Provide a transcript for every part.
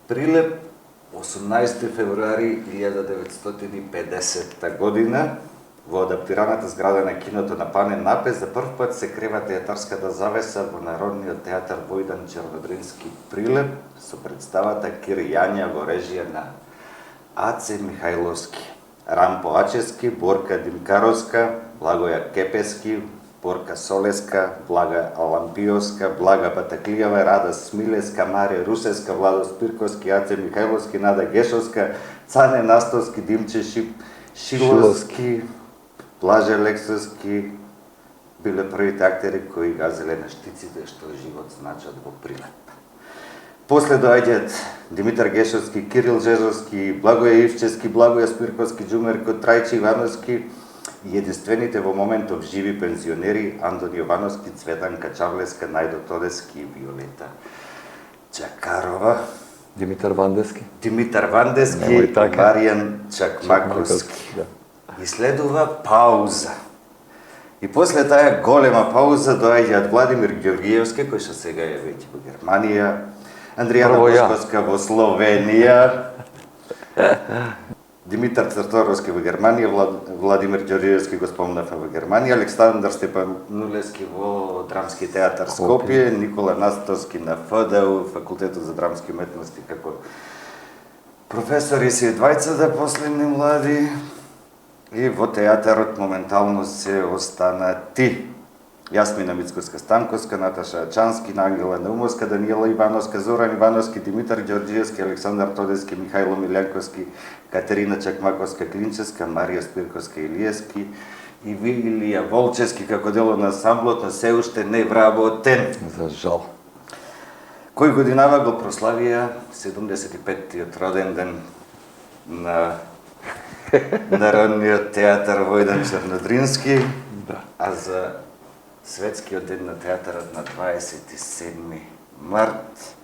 Прилеп, 18 февруари 1950 година, во адаптираната зграда на киното на Пане Напе за прв пат се крива театарската завеса во Народниот театар Војдан Чернодрински Прилеп со представата Кир Јања во режија на Аце Михајловски, Рампо Ачески, Борка Димкаровска, Благоја Кепески, Борка Солеска, Блага Алампиовска, Блага Батаклијава, Рада Смилеска, Марија Русеска, Владо Спирковски, Аце Михајловски, Нада Гешовска, Цане Настовски, Димче Шиловски, Блаже Лексовски биле првите актери кои газеле на штиците што живот значат во Прилеп. После доаѓаат Димитар Гешовски, Кирил Жежовски, Благоја Ивчевски, Благоја Спирковски, Џумерко Трајчи Ивановски и единствените во моментов живи пензионери Андон Јовановски, Цветан Качавлеска, Најдо Тодески и Виолета Чакарова. Димитар Вандески. Димитар Вандески и Маријан Чакмаковски. Да. И следува пауза. И после таа голема пауза доаѓаат Владимир Ѓоргиевски, кој што сега е веќе во Германија, Андријана Бошковска во Словенија, Димитар Црторовски во Германија, Владимир Ѓоргиевски го спомнавме во Германија, Александар Степанулевски во Драмски театар Скопје, Никола Настовски на ФДУ, Факултетот за драмски уметности, како професори се двајцата последни млади. И во театарот моментално се останати Јасмина Мицковска-Станковска, Наташа Ачански, Ангела Наумовска, Даниела Ивановска, Зоран Ивановски, Димитар Ѓорѓиевски, Александар Тодески, Михајло Милјанковски, Катерина Чакмаковска-Клинчевска, Марија Спирковска Илиевски и Вилија Волчевски како дел од ансамблот, но се уште не вработен. За жал. Кој годинава го прославија 75-тиот роден ден на Народниот театар Војдан Чернодрински, Да. а за Светскиот ден на театарот на 27 март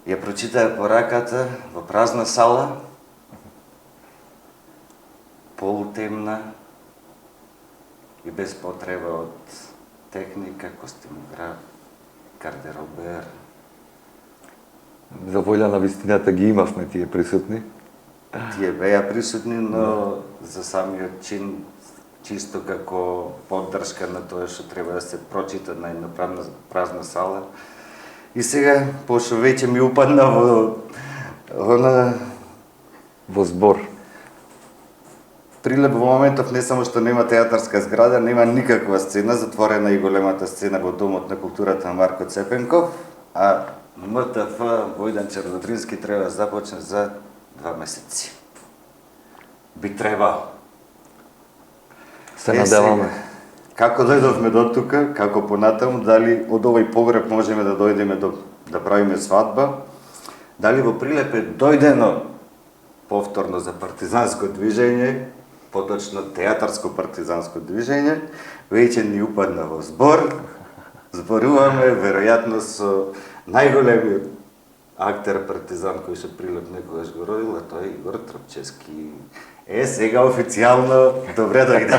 ја прочитаа пораката во празна сала, полутемна и без потреба од техника, костимограф, гардеробер. За волја на вистината ги имавме тие присутни. Тие беа присутни, но за самиот чин, чисто како поддршка на тоа што треба да се прочита на една празна сала. И сега, пошто веќе ми упадна во збор. Прилеп во моментов не само што нема театарска зграда, нема никаква сцена, затворена и големата сцена во Домот на културата на Марко Цепенков, а МТФ Војдан Чернодрински треба да започне за 2 месеци. Би требало. Се надеваме. Како дојдовме до тука, како понатаму, дали од овој погреб можеме да дојдеме да правиме свадба, дали во Прилеп е дојдено повторно за партизанско движење, поточно театарско партизанско движење, веќе ни упадна во збор, зборуваме веројатно со најголемиот актер партизан кој што Прилеп некогаш го родил, а тој е Игор Трпчевски. Сега официјално добре дојде.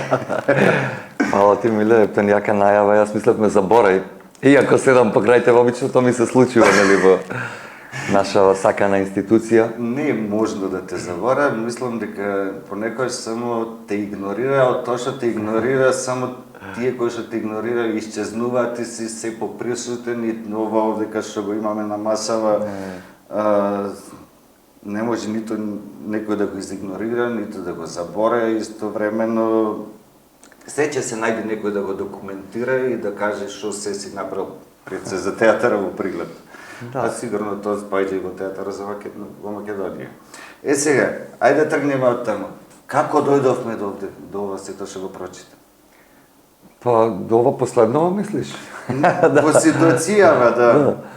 Фала ти, миле, пенјака најава, јас мислев ме заборај. Иако седам покрај тебе, обично тоа ми се случува, нели, во наша сакана институција. Не е можно да те заборам, мислам дека понекогаш само те игнорира, од тоа што те игнорира, само тие кои што те игнорира исчезнуваат и си се поприсутен и ова овдека што го имаме на масава, не може ниту некој да го изигнорира, ниту да го заборе, истовремено се ќе се најде некој да го документира и да каже што се си направил пред се за театар во Прилеп. Да. А сигурно тоа спаѓа и во театар во Македонија. Сега, ајде тргнеме од таму. Како дојдовме до овде, до ова сето што го прочита? Па до ова последново мислиш? Во ситуацијава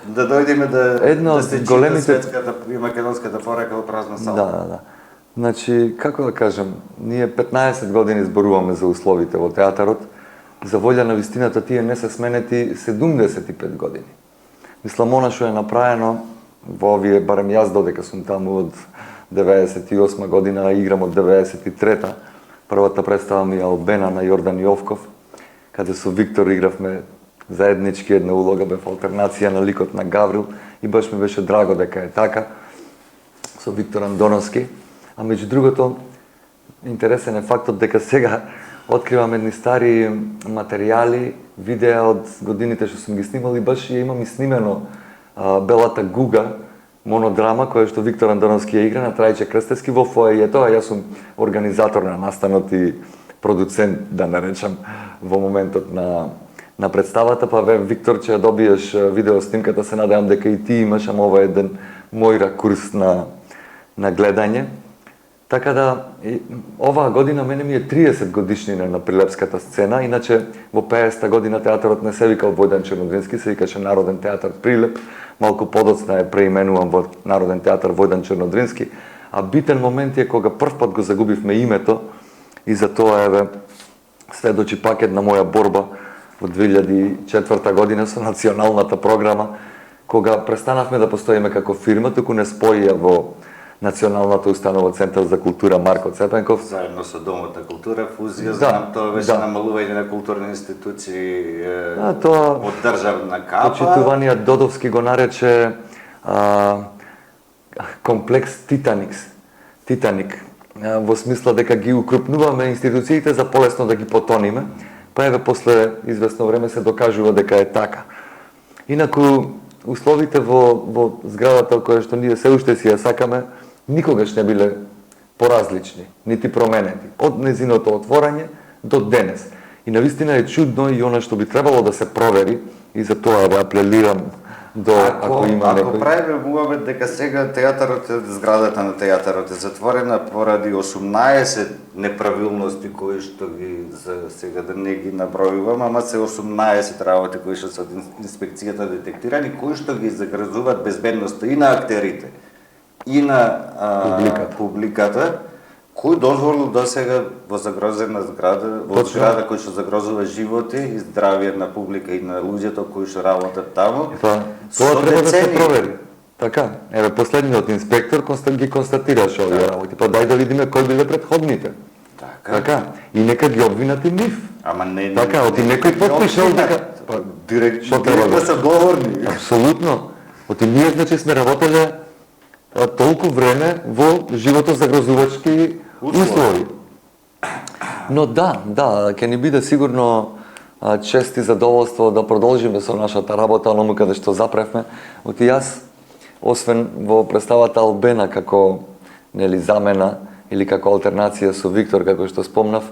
да дојдеме да се чита големите светската и македонската порака во празна сала. Да. Значи, како да кажем, ние 15 години зборуваме за условите во театарот. За волја на вистината тие не се сменети 75 години. Мислам, она што е направено во овие, барем јас додека сум таму од 98 година, а играм од 93-та. Првата представа ми е Албена на Јордан Јовков, каде со Виктор игравме заеднички една улога, бев алтернација на ликот на Гаврил и баш ми беше драго дека е така со Виктор Андоновски. А меѓу другото, интересен е фактот дека сега откривам едни стари материјали, видеа од годините што сум ги снимал и баш ја имам и снимено Белата гуга, монодрама која што Виктор Андоновски ја игра на Трајче Крстевски во фоејето, а јас сум организатор на настанот и продуцент, да наречам, во моментот на представата, па Виктор, че ја добиеш видео снимката, се надевам дека и ти имаш, ама ова е еден мој ракурс на гледање. Така да, оваа година мене ми е 30 годишнина на прилепската сцена, иначе во 50-та година театарот не се викал Војдан Чернодрински, се викаше Народен театар Прилеп, малку подоцна е преименуван во Народен театар Војдан Чернодрински, а битен момент е кога првпат го загубивме името и за тоа сведочи пак една моја борба во 2004 година со националната програма, кога престанавме да постоиме како фирма, туку не споија во Националната установа Центар за култура Марко Цепенков. Заедно со Домот на култура, фузија, знам, тоа беше намалување на културни институции од државна капа. Почитуваниот Додовски го нарече комплекс Титаник, во смисла дека ги укрупнуваме институциите за полесно да ги потониме, па после известно време се докажува дека е така. Инаку, условите во зградата која што ние се уште си ја сакаме, никогаш не биле поразлични, нити променети, од незиното отворање до денес. И навистина е чудно и она што би требало да се провери, и за тоа апелирам до ако има некој. Ако правиме муабет дека сега зградата на театарот е затворена поради 18 неправилности кои што ги за сега да не ги набројувам, ама се 18 работи кои што се од инспекцијата детектирани, кои што ги загрозуваат безбедноста и на актерите и на публиката, кој дозволил до сега во загрозена зграда, во зграда кој што загрозува животи и здравје на публика и на луѓето кои што работат таму. Тоа треба да се провери. Така, последниот инспектор ги констатираше овие работи. Па дај да видиме кои биле претходните. Така. И нека ги обвинат и нив. Ама не. Така, оти некој потпишал дека директно се говорни. Апсолутно. Оти ние значи сме работеле толку време во живото загрозувачки услови. Но да, ќе ни биде сигурно чест и задоволство да продолжиме со нашата работа, оному каде што запревме. Оти јас, освен во представата Албена како замена или како алтернација со Виктор, како што спомнав,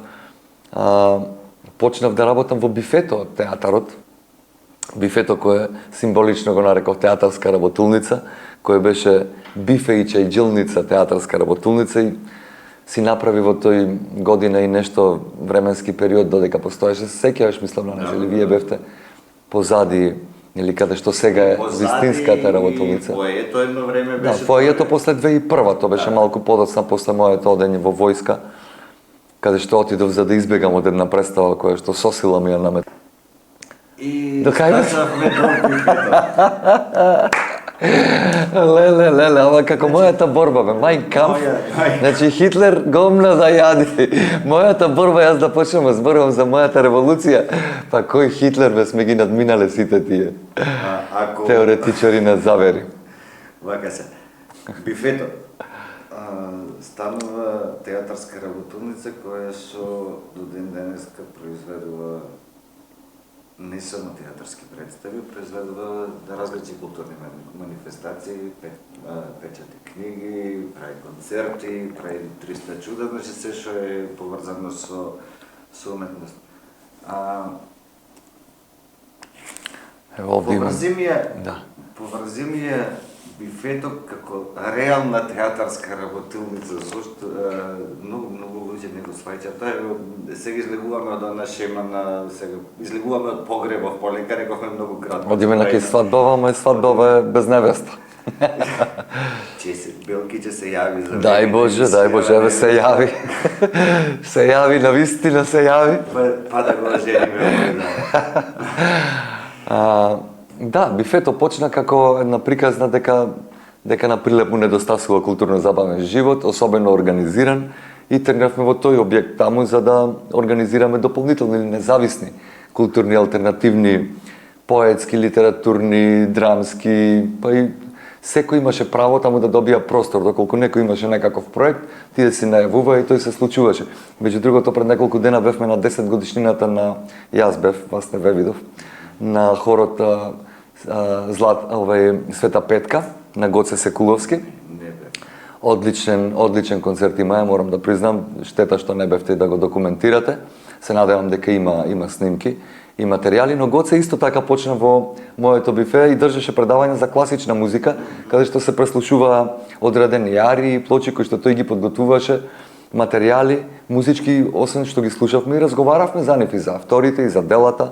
почнав да работам во бифето од театарот. Бифето кое символично го нареков театарска работилница, кој беше бифе и чајджилница, театарска работилница, и си направи во тој година и нешто временски период додека постоеше. Се сеќаваш, мислам, на нас, или вие бевте позади, или каде што сега е вистинската работилница. Фоејето едно време беше. Да, фоејето после 2001, тоа беше малку подоцна после моето одење во војска, каде што отидов за да избегам од една представа која што со сила ми ја намет. И стачавме до бифето. Леле, ама како мојата борба, Майн Кампф, значи Хитлер гомна да јади. Мојата борба, јас да почнем да зборувам за мојата револуција, па кој Хитлер сме ги надминале сите тие теоретичари на завери. Вака се, бифето станува театарска работилница која што до ден денеска произведува не само театарски представи, произведува различни културни манифестации, печати книги, прави концерти, прави 300 чуда, значи се што е поврзано со уметност. Поврзи ми е бифето како реална театарска работилница, зашто многу луѓе не го сваќаат. Сега излегуваме од она шема сега излегуваме од погребов, полека рековме многу кратко. Одиме на кај свадбова, свадбова без невеста. Белки ќе се јави за Дај Боже, еве се јави. Се јави, навистина се јави. Па да го жениме. Да, бифето почна како една приказна дека на Прилеп му недостасува културно-забавен живот, особено организиран, и тргнавме во тој објект таму за да организираме дополнителни или независни културни алтернативни поетски, литературни, драмски, па и секој имаше право таму да добија простор, доколку некој имаше некаков проект, тие си најавува и тој се случуваше. Меѓу другото, пред неколку дена бевме на 10 годишнината на јас бев, вас не ве видов, на хорот Света Петка на Гоце Секуловски. Одличен концерт има, морам да признам, штета што не бевте да го документирате. Се надевам дека има снимки и материјали, но Гоце исто така почна во моето бифе и држеше предавање за класична музика, каде што се преслушуваа одредени арии и плочи кои што тој ги подготвуваше, материјали музички, освен што ги слушавме и разговаравме за нив и за авторите и за делата.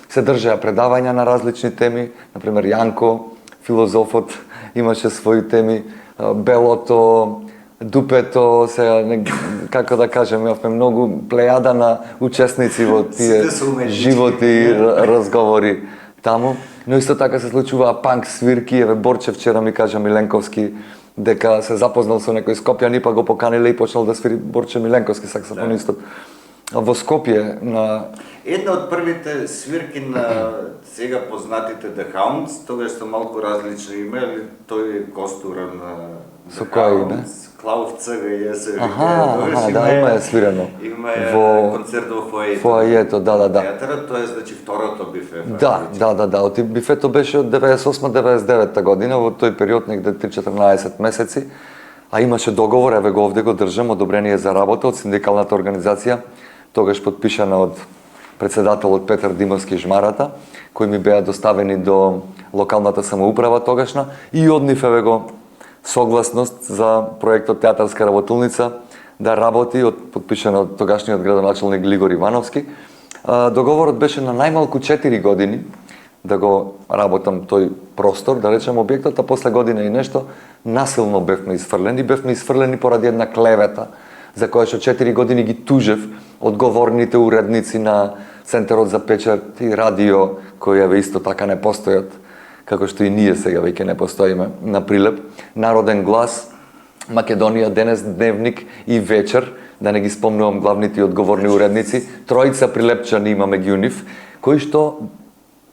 Се држеа предавања на различни теми, например Јанко, филозофот, имаше своји теми, белото, дупето, сега, како да кажем, имавме многу плејада на учесници во тие животи разговори таму. Но исто така се случуваа панк свирки, еве Борче вчера ми кажа Миленковски дека се запознал со некој скопјани, па го поканиле и почнал да свири Борче Миленковски, саксофонистот. Во Скопје на една од првите свирки на сега познатите The Hounds, тогаш што малку различно име, тој е костуран со кој име? Клаув ЦГ се вика. Да, има е свирено. Има во концерт во фоајето. Фоајето, да. Театарот, тоа е значи второто бифе. Да. Бифето беше од 98-99 година, во тој период негде 3-14 месеци, а имаше договор, еве го овде го држам, одобрение за работа од синдикалната организација, тогаш подпишана од председателот Петар Димовски Жмарата, кои ми беа доставени до локалната самоуправа тогашна и од нив еве го согласност за проектот Театарска работилница да работи, подпишана од тогашниот градоначалник Глигор Ивановски. Договорот беше на најмалку 4 години да го работам тој простор, да речем објектот, а после година и нешто насилно бевме изфрлени поради една клевета за која што 4 години ги тужев одговорните уредници на Центарот за печат и радио, кои еве исто така не постојат, како што и ние сега веќе не постоиме на Прилеп, Народен глас, Македонија денес, Дневник и Вечер, да не ги спомнувам главните и одговорни уредници, тројца прилепчани има меѓу нив, кои што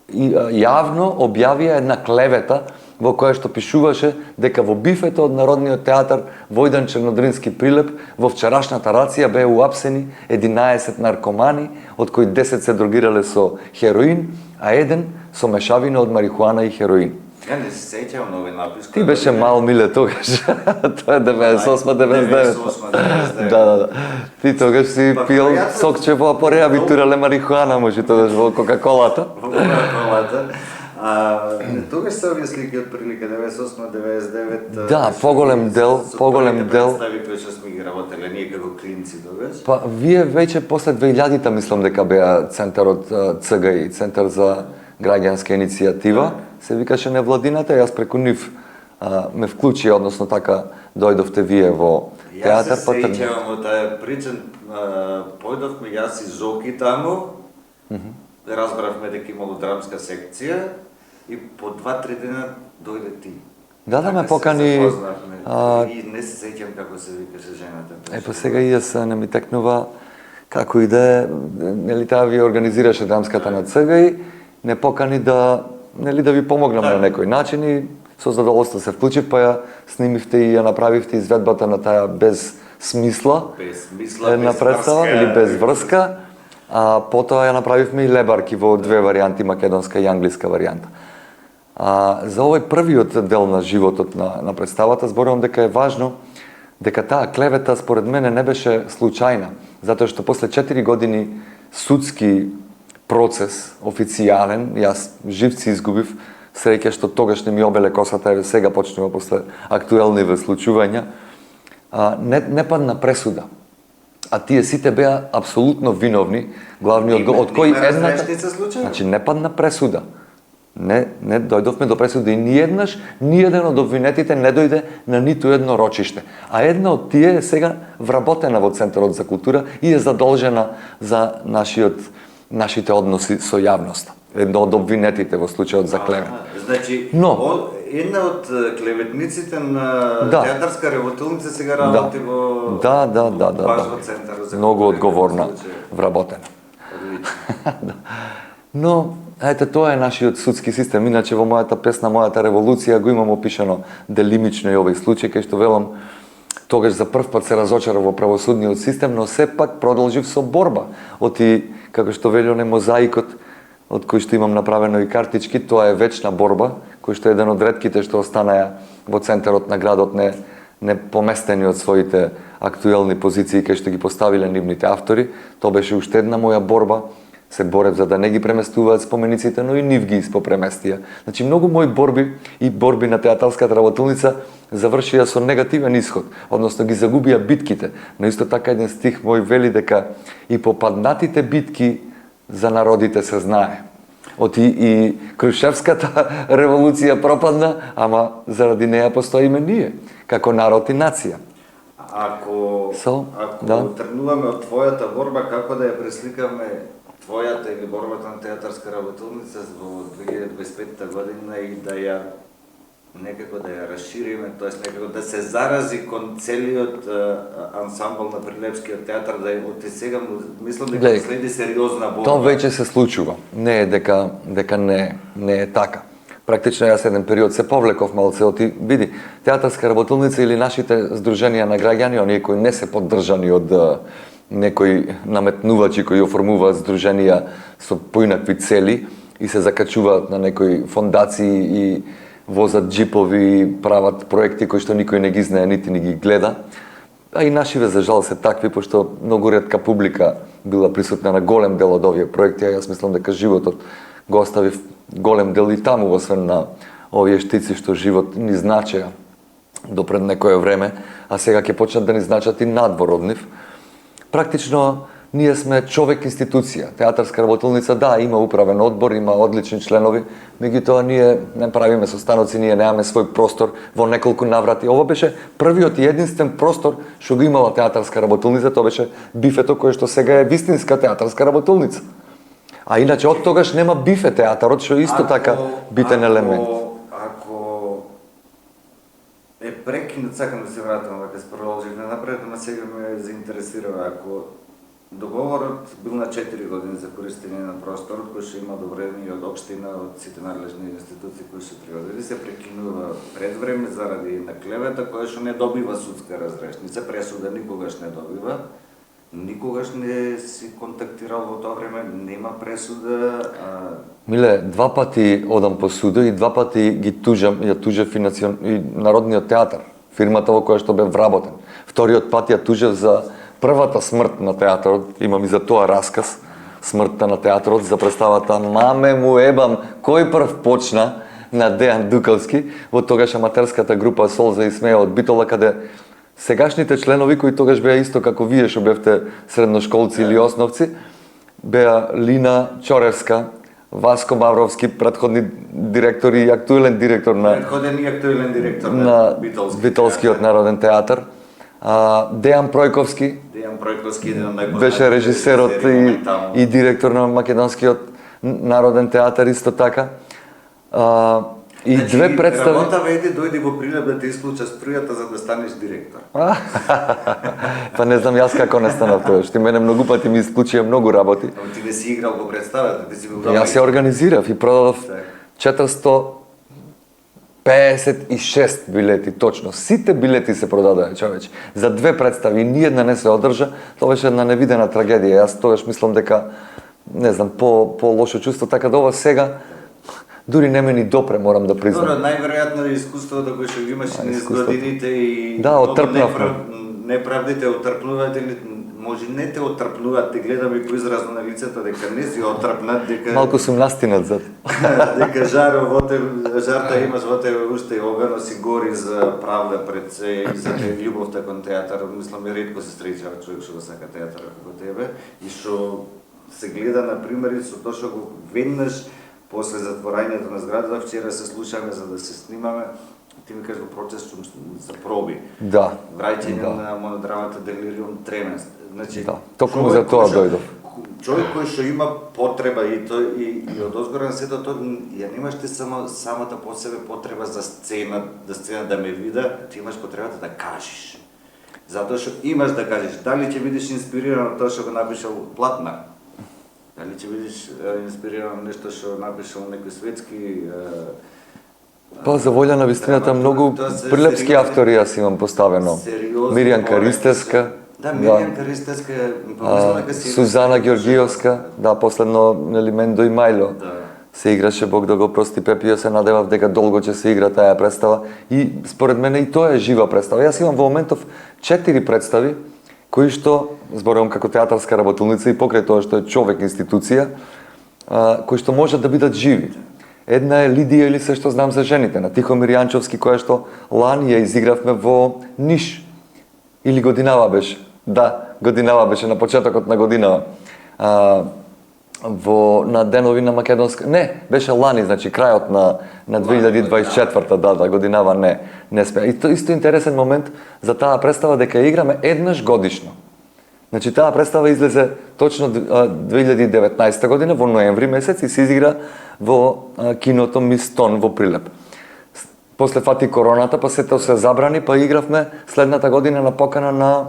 јавно објавија една клевета во која што пишуваше дека во бифето од Народниот театар Војдан Чернодрински Прилеп во вчерашната рација беа уапсени 11 наркомани, од кои 10 се дрогирале со хероин, а еден со мешавина од марихуана и хероин. Ја не се сеќавам на овој напис. Ти беше мал миле тогаш. Тоа е 98-99. Да. Ти тогаш си пил сокче во апореа, битурале марихуана, може тогаш во Кока-колата. Во Кока-колата. Тогаш се овие слики од прилика 98-99. Да, поголем дел. Представи кои што сме ги работеле ние како клинци тогаш. Па вие веќе после 2000-та мислам дека беа центарот ЦГИ, Центар за граѓанска иницијатива, се викаше невладината, јас преку нив ме вклучи, односно така дојдовте вие во театар. Јас се сеќавам од таа прича, појдовме јас и Жоки таму, разбравме дека имало драмска секција и по 2-3 дена дојде ти. Да, ме покани. И не се сеќам како се викаше жената. Па сега и јас не ми текнува како и да е, нели таа ви организираше драмската на ЦГИ, не покани да ви помогнам на некој начин и со задоволство се вклучив, па ја снимивте и ја направивте изведбата на таа без смисла една представа или без врска, а потоа ја направивме и лебарки во две варијанти, македонска и англиска варијанта. За овој првиот дел на животот на представата зборувам дека е важно дека таа клевета според мене не беше случајна, затоа што после 4 години судски процес, официјален, јас живци изгубив Среќа што тогаш не ми обеле косата, еве сега почнува после актуелни случувања. Не падна пресуда. А тие сите беа апсолутно виновни, главниот од кој едната, значи не падна пресуда. Не дојдовме до пресуда и ниеден од обвинетите не дојде на ниту едно рочиште. А една од тие е сега вработена во Центарот за култура и е задолжена за нашите односи со јавноста. Едно од обвинетите во случајот за клевета. Значи, една од клеветниците на театарска работилница сега работи во Центарот за многу одговорна вработена. Но ете, тоа е нашиот судски систем. Иначе во мојата песна, мојата револуција го имам опишано делимично и овој случај, кај што велам тогаш за прв пат се разочарав во правосудниот систем, но сепак продолжив со борба. Оти, како што вели оне мозаикот, од кој што имам направено и картички, тоа е вечна борба, кој што е еден од ретките што останаја во центарот на градот не поместени од своите актуелни позиции кај што ги поставиле нивните автори. Тоа беше уште една моја борба. Се борев за да не ги преместуваат спомениците, но и нив ги испопреместија. Значи, многу мои борби и борби на театарската работилница завршија со негативен исход, односно ги загубија битките. Но исто така еден стих мој вели дека и попаднатите битки за народите се знае. И Крушевската револуција пропадна, ама заради неја постоиме ние, како народ и нација. Ако тргнуваме од твојата борба, како да ја пресликаме твојата или борбата на театарска работилница во 2025 година и да ја некако да ја расшириме, тоест некако да се зарази кон целиот ансамбл на Прилепскиот театар, да од сега мислам дека следи сериозна борба. Тоа веќе се случува. Не е дека не е така. Практично јас еден период се повлеков малце види театарска работилница или нашите здруженија на граѓани, оние кои не се поддржани од некои наметнувачи кои оформуваат здруженија со поинакви цели и се закачуваат на некои фондации и возат джипови, прават проекти кои што никој не ги знае, нити ни ги гледа. А и нашиве за жал се такви, пошто многу ретка публика била присутна на голем дел од овие проекти, а јас мислам дека животот го остави голем дел и таму, освен на овие штици што живот ни значеа до пред некое време, а сега ќе почнат да ни значат и надвор од нив. Практично ние сме човек институција. Театарска работилница, да, има управен одбор, има одлични членови, меѓутоа ние не правиме состаноци, ние немаме свој простор во неколку наврати. Ова беше првиот и единствен простор што го имала театарска работилница, тоа беше бифето кое што сега е вистинска театарска работилница. А иначе од тогаш нема бифе театарот, што исто така битен елемент. Ако е прекинат, сакам да се вратам, дека се продолживме напред, ама сега ме заинтересирава. Ако договорот бил на 4 години за користење на просторот, кој што има одобрение од општина, од сите надлежни институции кои се пригодили, се прекинува пред време заради на клевета, која што не добива судска разрешница, пресуда никогаш не добива, никогаш не си контактирал во тоа време, нема пресуда. Миле, 2 пати одам по суда и 2 пати ги тужам и Народниот театар, фирмата во која што бе вработен. Вториот пат ја тужев за првата смрт на театарот, имам и за тоа расказ, смртта на театарот за представата "Маме му ебам", кој прв почна на Дејан Дукалски, во тогаш аматерската група Солза и Смеја од Битола, каде сегашните членови кои тогаш беа исто како вие што бевте средношколци или основци, беа Лина Чоревска, Васко Мавровски, предходни директори и актуелен директор на Битолскиот народен театар, Дејан Пројковски беше режисерот и директор на Македонскиот народен театар исто така. И две представи. Работа веќе дојде во Прилеп да те исклуча струјата за да станеш директор. Па не знам јас како не станав тоа, што мене многу пати ми исклучија многу работи. Но ти не си играл во представата, ти си бил Јас се организирав и продадов 456 билети, точно. Сите билети се продадоа, човече. За 2 представи, ниедна не се одржа, тоа беше една невидена трагедија. Јас тогаш мислам дека, не знам, по лошо чувство, така да ова сега дури не ме ни допре, морам да признам. Добро, најверојатно е искуството кој што имаш низ годините и отрпнавме. неправдите отрпнуваат или може не те отрпнуваат, те гледам и по изразно на лицето дека не си отрпнат, дека Малку сум настинат за дека жарта имаш во тебе уште огано си гори за правда пред се и за љубовта кон театар. Мислам, ретко се среќава човек што го сака театар како тебе и што се гледа на примери со тоа што го веднаш после затворањето на зградата, вчера се слушаме за да се снимаме, ти ми кажеш го процес за проби. Да. Враќање на монодрамата Делириум тремен. Значи, да. Токму за тоа дојдов. Човек кој што има потреба и од озгора на сето тоа, ја немаш ти самата по себе потреба за сцена да ме вида, ти имаш потребата да кажеш. Затоа што имаш да кажеш, дали ќе бидеш инспириран од тоа што го напишал Платна, дали ќе бидеш инспириран од нешто што напишал некој светски. Па за волја на вистината многу прилепски автори јас имам поставено. Миријанка Ристевска. Да, Миријанка Ристевска, помислам дека си Сузана Ѓоргиевска, да, последно нели Мендо и Мајло. Да. Се играше, Бог да го прости, Пепио, се надевав дека долго ќе се игра таа представа и според мене и тоа е жива представа. Јас имам во моментов 4 представи кои што, зборувам како театарска работилница и покрај тоа што е човек институција, кои што можат да бидат живи. Една е Лидија или се што знам за жените на Тихомир Јанчовски, која што лани ја изигравме во Ниш. Или годинава беше. Да, годинава беше на почетокот на годинава. На денови на македонска. Не, беше лани, значи крајот на 2024-та, да, годинава не спеа. И тоа исто интересен момент за таа представа дека ја играме еднаш годишно. Значи таа представа излезе точно 2019 година во ноември месец и се изигра во киното Мистон во Прилеп. После фати короната, па сето се забрани, па игравме следната година на покана на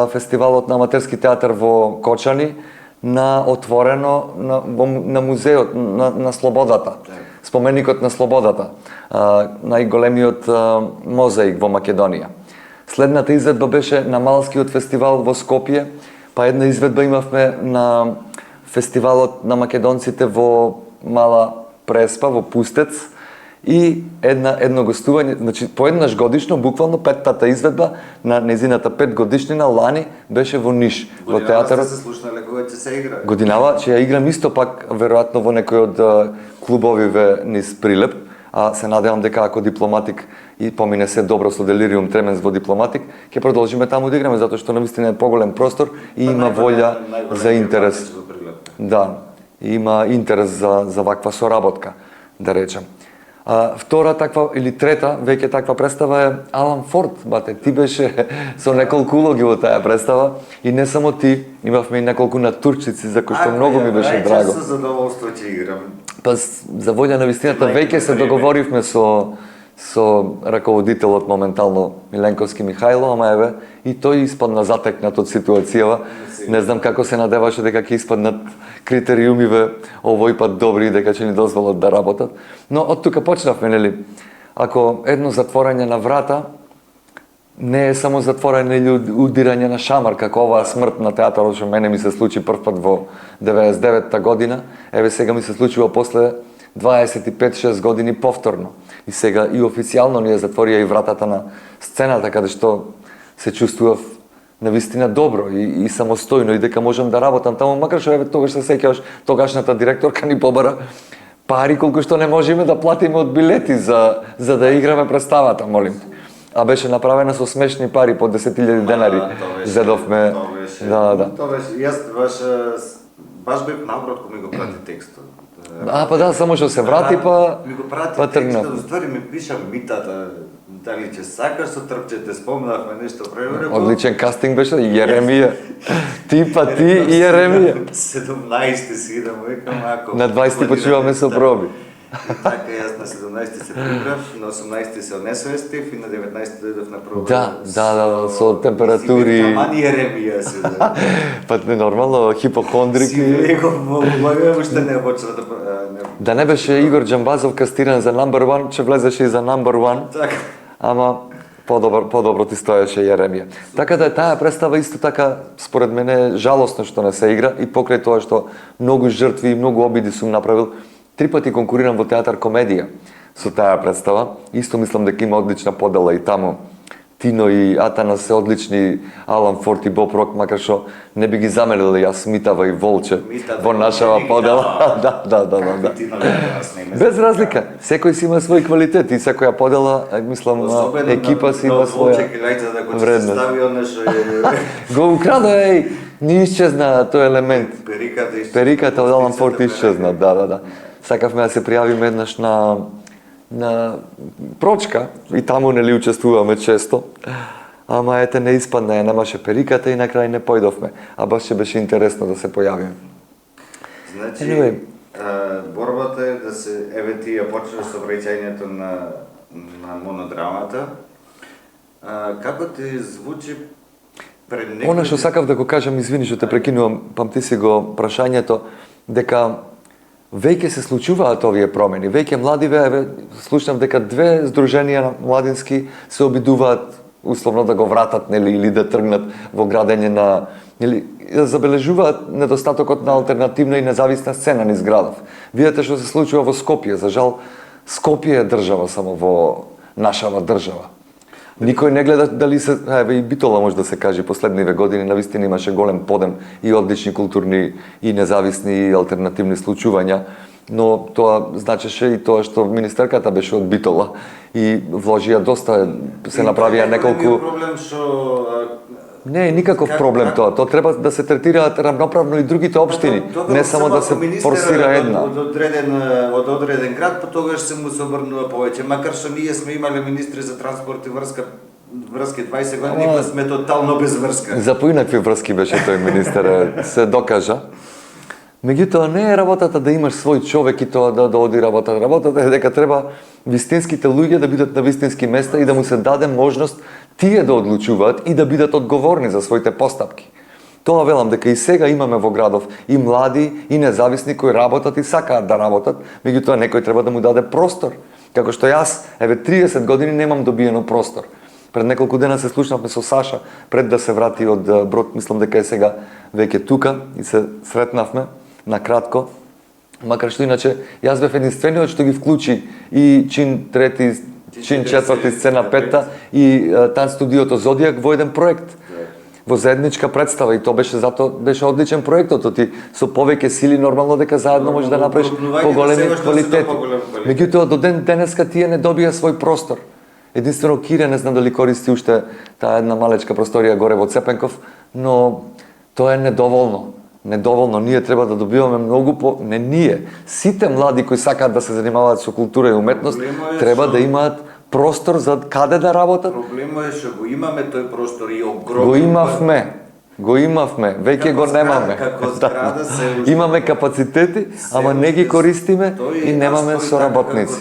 фестивалот на аматерски театар во Кочани, на отворено на музеот на Слободата. Споменикот на Слободата, најголемиот мозаик во Македонија. Следната изведба беше на Малскиот фестивал во Скопје, па една изведба имавме на фестивалот на македонците во Мала Преспа, во Пустец, и едно гостување, значи поеднаш годишно, буквално петтата изведба на незината 5 годишнина лани беше во Ниш, во театарот. Се слушнале кога ќе се игра. Годинава ќе ја играм исто пак веројатно во некој од клубовиве низ Прилеп, а се надевам дека ако Дипломатик и помине се добро со Делириум тременс во Дипломатик, ќе продолжиме таму да играме затоа што навистина е поголем простор и има волја за интерес. Да, има интерес за ваква соработка, да речем. Втора таква или трета веќе таква представа е Алан Форд, бате, ти беше со неколку улоги во таа представа и не само ти, имавме и неколку натурчици за кои што многу ми беше драго. Со задоволство ќе играм. Па за волја на вистината веќе се договоривме со раководителот моментално Миленковски Михајло, ама еве и тој испадна затекнат од ситуацијава. Не знам како се надеваше дека ќе испаднат критериумиве овој пат добри и дека ќе ни дозволат да работат. Но од тука почнавме, нели? Ако едно затворање на врата не е само затворање или удирање на шамар, како оваа смрт на театарот што мене ми се случи првпат во 99-та година, еве сега ми се случува после 25-6 години повторно. И сега и официјално ни ја затворија и вратата на сцената, каде што се чувствував навистина добро и самостојно и дека можам да работам таму, макар што еве тогаш се сеќаваш, тогашната директорка ни побара пари колку што не можеме да платиме од билети за да играме представата, молим те. А беше направена со смешни пари, по 10.000 денари зедовме. Да. Тоа беше, јас баш бев наоброт кога ми го прати текстот. Па да, само што се врати, ми го прати тргна. текстот, ствари ми пиша митата, дали ќе сакаш со трпчете, спомнавме нешто превре. Одличен кастинг беше, Јеремија. Ти и Јеремија. 17 си идам, викам, ако... На 20 почиваме со проби. Така, јас на 17 се прибрав, на 18 се онесвестив и на 19 дојдов на проба. Да, со температури. Ама ни Јеремија си, да. Па нормално, хипохондрик. Си реков, благо уште не почва да... Да не беше Игор Џамбазов кастиран за number one, че влезеше и за number one. Така. Ама подобро ти стоеше Јеремија. Така да таа представа исто така според мене жалосно што не се игра и покрај тоа што многу жртви и многу обиди сум направил. 3 пати конкурирам во театар комедија со таа представа. Исто мислам дека има одлична подела и таму Тино и Атанас се одлични, Алан Форд и Боб Рок, макар што не би ги замерили јас Митава и Волче во нашава подела. Да. Без разлика, секој си има свој квалитет и секоја подела, мислам, екипа си има своја вредност. Го украда, не исчезна тој елемент. Периката од Алан Форд исчезна, да. Сакавме да се пријавиме еднаш на прочка и таму нели учествуваме често. Ама ете не испадна, немаше периката и на крај не појдовме. А баш ќе беше интересно да се појавиме. Значи, борбата е да се, еве ти ја почнеш со враќањето на монодрамата. Како ти звучи пред некој... Она што сакав да го кажам, извини што те прекинувам, памти си го прашањето, дека веќе се случуваат овие промени. Веќе младиве, еве, слушнав дека 2 здруженија младински се обидуваат условно да го вратат, нели, или да тргнат во градење на, нели, да забележуваат недостатокот на алтернативна и независна сцена низ градов. Видете што се случува во Скопје. За жал, Скопје е држава само во нашава држава. Никој не гледа дали се, еве и Битола може да се каже, последниве години навистина имаше голем подем и одлични културни и независни и алтернативни случувања, но тоа значеше и тоа што министерката беше од Битола и вложија доста, се направија неколку... Проблем што... Не е никаков проблем тоа. Тоа треба да се третираат равноправно и другите општини, не само да се форсира една. Од одреден град, потогаш се му се обрнува повеќе. Макар што ние сме имале министри за транспорт и врски 20 години, па сме тотално без врска. За поинакви врски беше тој министер, се докажа. Меѓутоа не е работата да имаш свој човек и тоа да оди работата. Работата е дека треба вистинските луѓе да бидат на вистински места и да му се даде можност тие да одлучуваат и да бидат одговорни за своите постапки. Тоа велам дека и сега имаме во градов и млади и независни кои работат и сакаат да работат, меѓутоа некој треба да му даде простор. Како што јас, еве 30 години немам добиено простор. Пред неколку дена се слушнавме со Саша пред да се врати од Брод, мислам дека е сега веќе тука и се сретнавме на кратко. Макар што иначе јас бев единствениот што ги вклучи и чин 3, чин 4, сцена 5 и тан студиото Зодијак во еден проект. Во заедничка представа и тоа беше затоа беше одличен проектот, ти со повеќе сили нормално дека заедно можеш да направиш поголеми квалитети. Меѓутоа до ден денеска тие не добија свој простор. Единствено Кире не знам дали користи уште таа една малечка просторија горе во Цепенков, но тоа е недоволно. Ние треба да добиваме многу не ние, сите млади кои сакаат да се занимаваат со култура и уметност треба да имаат простор за каде да работат. Проблемот е што го имаме тој простор и огромен. Го имавме, веќе го немаме. Имаме капацитети, ама не ги користиме и немаме соработници.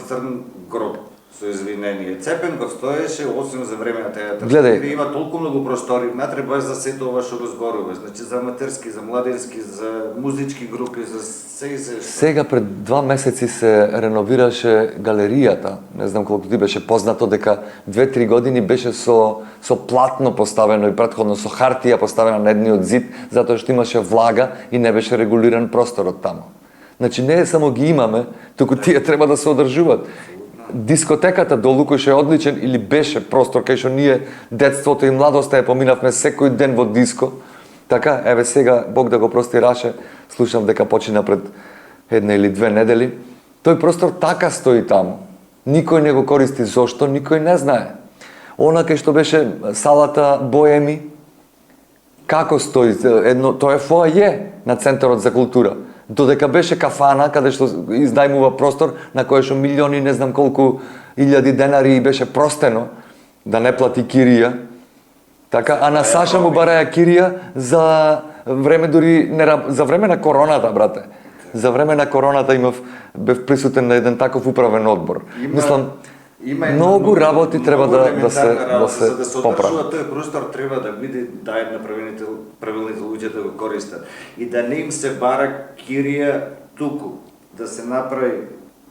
Со извинение. Цепенков стоеше 8 за време на театар. Гледај, има толку многу простори, внатре баш за сето ова што го зборуваш. Значи за аматерски, за младенски, за музички групи, за се. Сега пред 2 месеци се реновираше галеријата. Не знам колку ти беше познато дека 2-3 години беше со платно поставено и претходно со хартија поставена на едниот зид, затоа што имаше влага и не беше регулиран просторот таму. Значи не е само ги имаме, туку тие треба да се одржуваат. Дискотеката до Лукош е одличен или беше простор кај што ние детството и младоста ја поминавме секој ден во диско. Така, еве сега, Бог да го прости Раше, слушам дека почина пред 1 или 2 недели. Тој простор така стои таму. Никој не го користи, зошто? Никој не знае. Она кај што беше салата Боеми, како стои? Тоа е фоаје на Центарот за култура. Додека беше кафана, каде што изнајмува простор, на кој што милиони, не знам колку илјади денари беше простено, да не плати кирија. Така, а на Саша му бараја кирија за време за време на короната, брате. За време на короната бев присутен на еден таков управен одбор. Мислам, многу работи треба да се поправи. Тој простор треба да биде даен на правилните луѓе да го користат и да не им се бара кирија туку, да се направи,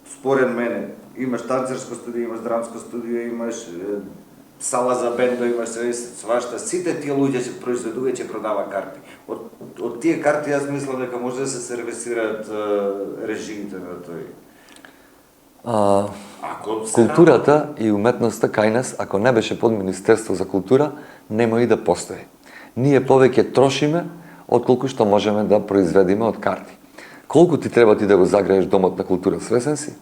според мене, имаш танцерско студио, имаш драмско студио, имаш сала за бендо, имаш свашта, сите тие луѓе се произведува и ќе продава карти. Од тие карти јас мислам дека може да се сервисираат режиите на тој. Ако се Културата и уметноста кај нас, ако не беше под Министерство за култура, нема и да постои. Ние повеќе трошиме отколку што можеме да произведеме од карти. Колку ти треба ти да го загрееш домот на култура, свесен си?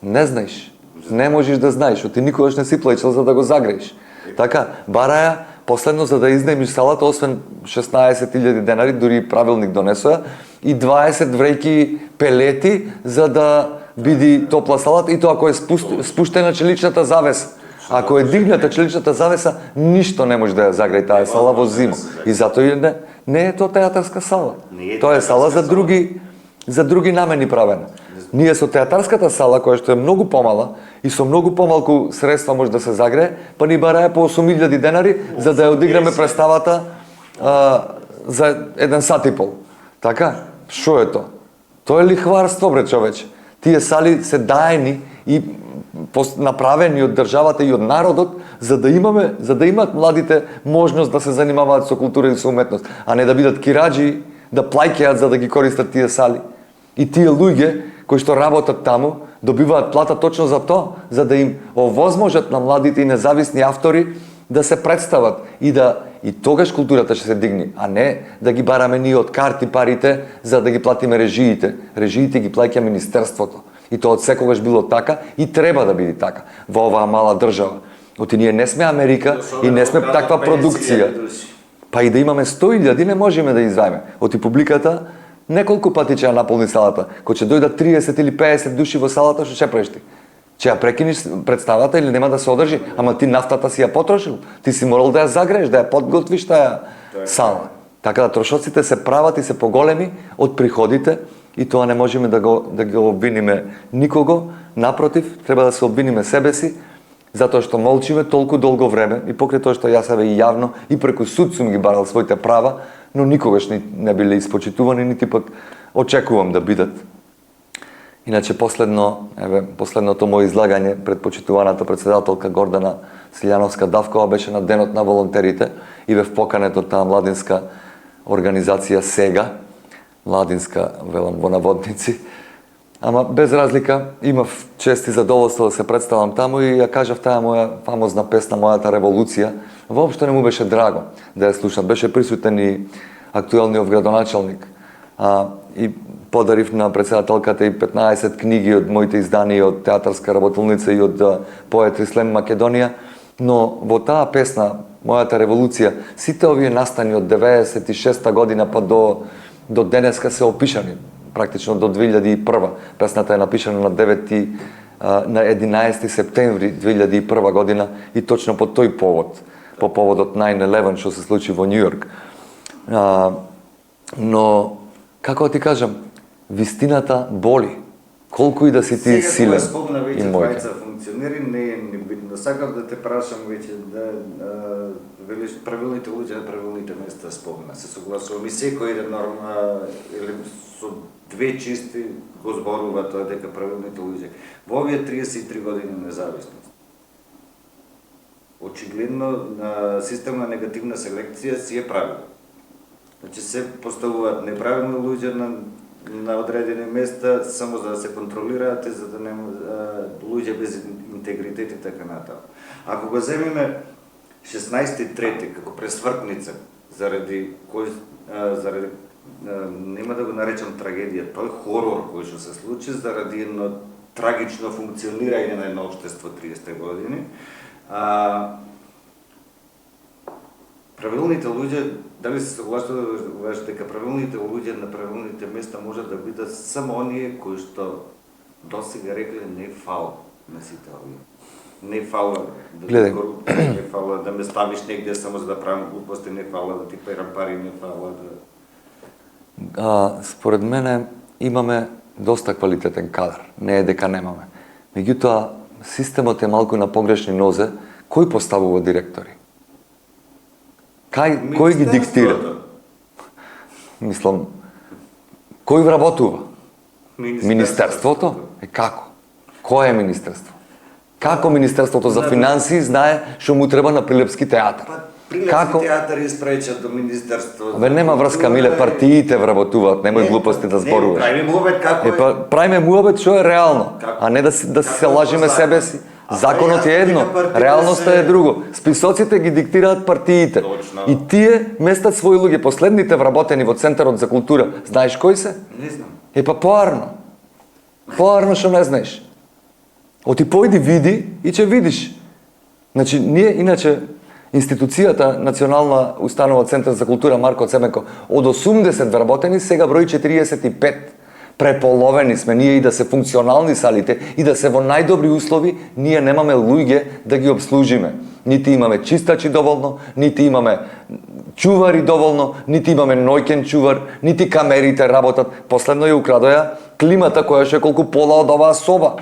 Не знаеш. Не можеш да знаеш, ти никогаш не си плаќал за да го загрееш. Така, бараја последно за да изнемиш салата, освен 16.000 денари, дури и правилник донесоа, и 20 вреќи пелети за да биде топла салата, и тоа ако е спуштена челичната завеса. Ако е дигната челичната завеса, ништо не може да ја загрее таа сала во зима. И затоа не е тоа театарска сала. Тоа е сала за други намени правена. Ние со театарската сала, која што е многу помала и со многу помалку средства може да се загрее, па ни барае по 8.000 денари за да ја одиграме представата за 1 сат и пол. Така? Шо е тоа? Тоа е лихварство, бре, човече. Тие сали се даени и направени од државата и од народот за да имат младите можност да се занимаваат со култура и со уметност, а не да бидат кираџи, да плаќаат за да ги користат тие сали. И тие луѓе кои што работат таму добиваат плата точно за тоа, за да им овозможат на младите и независни автори да се представат и тогаш културата ќе се дигни, а не да ги бараме ние од карти парите за да ги платиме режиите. Режиите ги плаќа Министерството. И тоа од секогаш било така и треба да биде така во оваа мала држава. Оти ние не сме Америка и не сме таква продукција. Па и да имаме 100.000 не можеме да извајме. Оти публиката неколку пати ќе ја наполни салата. Кога ќе дојдат 30 или 50 души во салата, што ќе правиш ти? Ќе ја прекиниш представата или нема да се одржи? Ама ти нафтата си ја потрошил. Ти си морал да ја загрееш, да ја подготвиш таа сала. Така да трошоците се прават и се поголеми од приходите и тоа не можеме да ги обвиниме никого. Напротив, треба да се обвиниме себе си, затоа што молчиме толку долго време и покрај тоа што јас себе и јавно и преку суд сум ги барал своите права, но никогаш не биле испочитувани, нити пак очекувам да бидат. Иначе последното моје излагање пред почитуваната председателка Гордана Силјановска-Давкова беше на денот на волонтерите и бев поканет од таа младинска организација сега, младинска, велам во наводници, ама без разлика имав чест и задоволство да се представам таму и ја кажав таа моја фамозна песна Мојата револуција. Воопшто не му беше драго да ја слушам. Беше присутен и актуелниот градоначалник. И подарив на председателката и 15 книги од моите изданија од театарска работилница и од Поетри Слем Македонија, но во таа песна Мојата револуција сите овие настани од 96-та година па до денеска се опишани, практично до 2001. Песната е напишана на 11 септември 2001 година и точно по тој повод, по поводот 9/11 што се случи во Њу Јорк. Но како ти кажам, вистината боли. Колку и да си ти силен и мој. Сега функционери, не е битно. Сакав да те прашам веќе да велиш правилните луѓе на правилните места спомна. Се согласувам и секој еден норма или со две чисти го зборува тоа дека правилните луѓе. Во овие 33 години независност. Очигледно систем на негативна селекција си е правил. Значи се поставуваат неправилни луѓе на одредени места само за да се контролираат и за да нема луѓе без интегритет и така натаму. Ако го земеме 16.3 како пресвртница заради нема да го наречам трагедија, тој хорор кој што се случи заради едно трагично функционирање на едно општество 30 години. Правилните луѓе, дали се согласуваш дека правилните луѓе на правилните места можат да бидат само оние кои што досега рекле не фала на сите овие. Не фала да корупција, не фала да ме ставиш негде само за да правам глупости, не фала да ти перам пари, не фала да... Според мене имаме доста квалитетен кадар, не е дека немаме. Меѓутоа, системот е малку на погрешни нозе. Кој поставува директори? Кој ги диктира? Мислам, кој вработува? Министерството? Како? Кој е министерство? Како Министерството за финансии знае што му треба на Прилепски театар? Како? театар испраќа до Министерство. Бе, нема врска, миле, партиите вработуваат, немој глупости да зборуваш. Не, правиме муабет како е. Правиме муабет што е реално, а не да се лажиме себе си. Законот е едно, реалноста е друго. Списоците ги диктираат партиите. Точно. И тие местат своји луѓе. Последните вработени во Центарот за култура, знаеш кои се? Не знам. Па поарно. Поарно што не знаеш. Оти појди види и ќе видиш. Значи, ние иначе институцијата Национална установа Центар за култура Марко Цебенко од 80 вработени сега брои 45. Преполовени сме ние и да се функционални салите и да се во најдобри услови, ние немаме луѓе да ги обслужиме. Нити имаме чистачи доволно, нити имаме чувари доволно, нити имаме ноќен чувар, нити камерите работат. Последно ја украдоја климата која ше колку пола од оваа соба.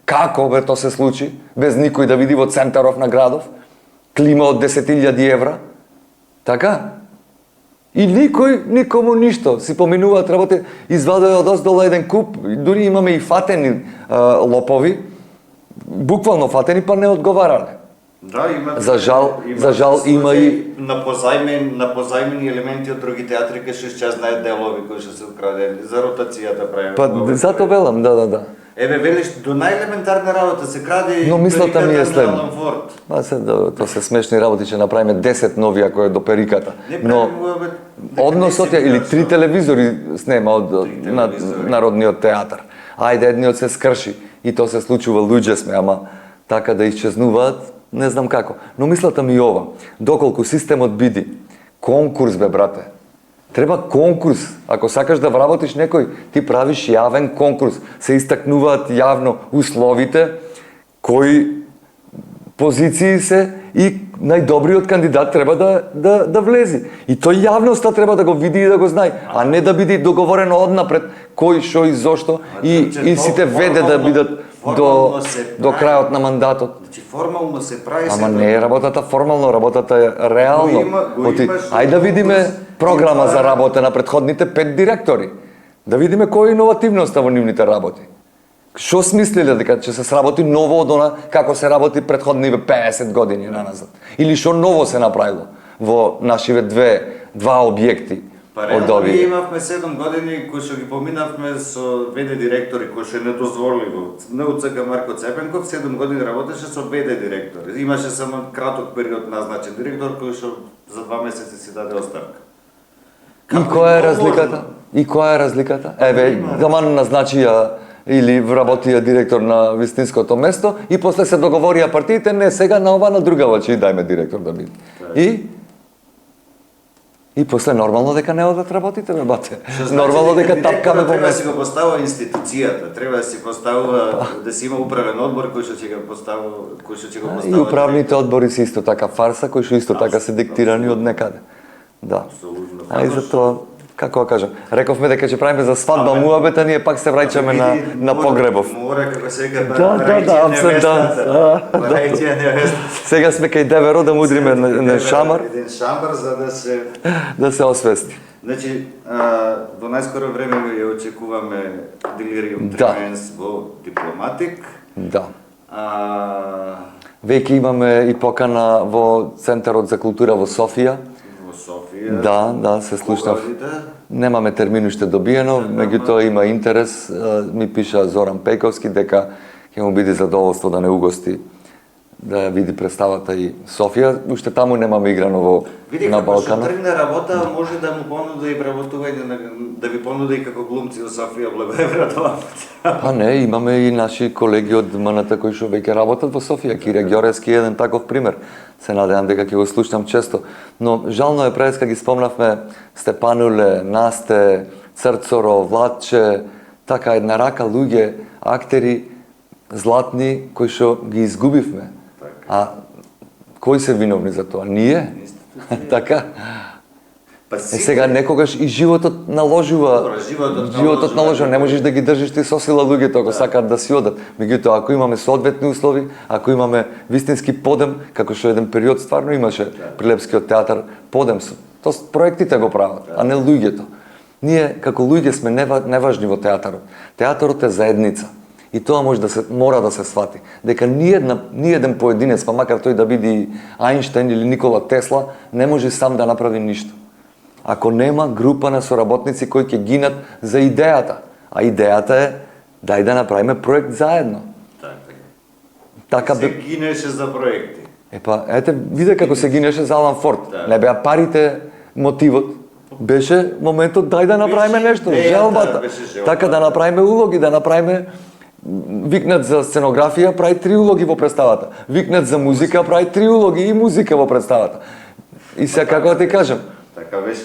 Како бе то се случи? Без никој да види во центаров на градов? Клима од 10.000 евра? Така? И никому ништо. Си поминуваат работи, извадоја од оздола еден куп, дури имаме и фатени лопови, буквално фатени, па не одговарале. Да, има. За жал има и на позајмени елементи од други театри кај што исчезнаат делови кои што се украдени за ротацијата правиме. Па затоа велам, да. Еве велиш до најелементарна работа се краде. Но мислата ми е следна. следна. Тоа се смешни работи, ќе направиме 10 нови ако е до периката. Но Не односот е или 3 телевизори снема од Народниот театар. Ајде едниот се скрши и тоа се случува, луѓе сме, ама така да исчезнуваат, не знам како. Но мислата ми е ова, доколку системот биде конкурс бе брате. Треба конкурс. Ако сакаш да вработиш некој, ти правиш јавен конкурс. Се истакнуваат јавно условите, кои позиции се и најдобриот кандидат треба да влези. И тој јавноста треба да го види и да го знае, а не да биде договорено однапред кој, шо и зошто и сите веде да бидат до крајот на мандатот. Значи формално се прави. Ама не е работата формално, работата е реално. Ајде да видиме програма за работа на претходните 5 директори. Да видиме која е иновативноста во нивните работи. Што смислиле дека ќе се сработи ново од она како се работи претходниве 50 години наназад? Или што ново се направило во нашиве два објекти од овие? Ние имавме 7 години кои што ги поминавме со ВД директори кои што не дозволиво. НУЦК Марко Цепенков 7 години работеше со ВД директори. Имаше само краток период назначен директор кој што за 2 месеци си даде оставка. И која е разликата? Еве, таман назначија или вработија директор на вистинското место и после се договорија партиите, не сега на ова, на другава ќе дајме директор да биде. И после нормално дека не одат работите, бе бате. Нормално дека тапкаме во место. Треба да си место. го поставува институцијата, треба да си поставува да си има управен одбор кој што ќе го поставува, И управните одбори се исто така фарса, кои што исто така се диктирани од некаде. Да. А и затоа, како да кажам, рековме дека ќе правиме за свадба муабета, ние пак се враќаме на погребов. Мора како сега Сега сме кај Деверо да мудриме на шамар. Еден шамар за да се освести. Значи, во најскоро време ја очекуваме Делириум Тременс во Дипломатик. Да. Веќе имаме и покана во Центарот за култура во Софија. Да, се слушнав. Немаме термин уште добиено, меѓутоа има интерес. Ми пиша Зоран Пејковски дека ќе му биде задоволство да не угости да ја види представата и Софија. Уште таму немаме играно на Балкана. Види, како што тргне работа, може да му понуди и преработување, да ви понуди и како глумци во Софија, благодарам тоа. Па не, имаме и наши колеги од МНТ кои што веќе работат во Софија. Кире Ѓорески е еден таков пример. Се надевам дека ќе го слушнам често. Но жално е преска ги спомнавме Степануле, Насте, Црцоро, Владче, така една рака луѓе, актери златни кои што ги изгубивме. А кои се виновни за тоа? Ние? Така? Сега некогаш и животот наложува. Животот наложува, не можеш да ги држиш ти со сила луѓето ако сакаат да си одат. Меѓутоа, ако имаме соодветни услови, ако имаме вистински подем, како што еден период стварно имаше Прилепскиот театар, подем со. Тоа проектите го прават, а не луѓето. Ние како луѓе сме неважни во театарот. Театарот е заедница. И тоа мора да се свати. Дека ниеден поединец, па макар тој да биде Ајнштајн или Никола Тесла, не може сам да направи ништо. Ако нема група на соработници кои ќе гинат за идејата. А идејата е дај да направиме проект заедно. Така се гинеше за проекти. Ете, виде како се гинеше за Алан Форд. Не беа парите мотивот. Беше моментот дај да направиме нешто, желбата. Така да направиме улоги, да направиме викнат за сценографија, прави 3 улоги во представата. Викнат за музика, прави 3 улоги и музика во представата. И сега како да ти кажам,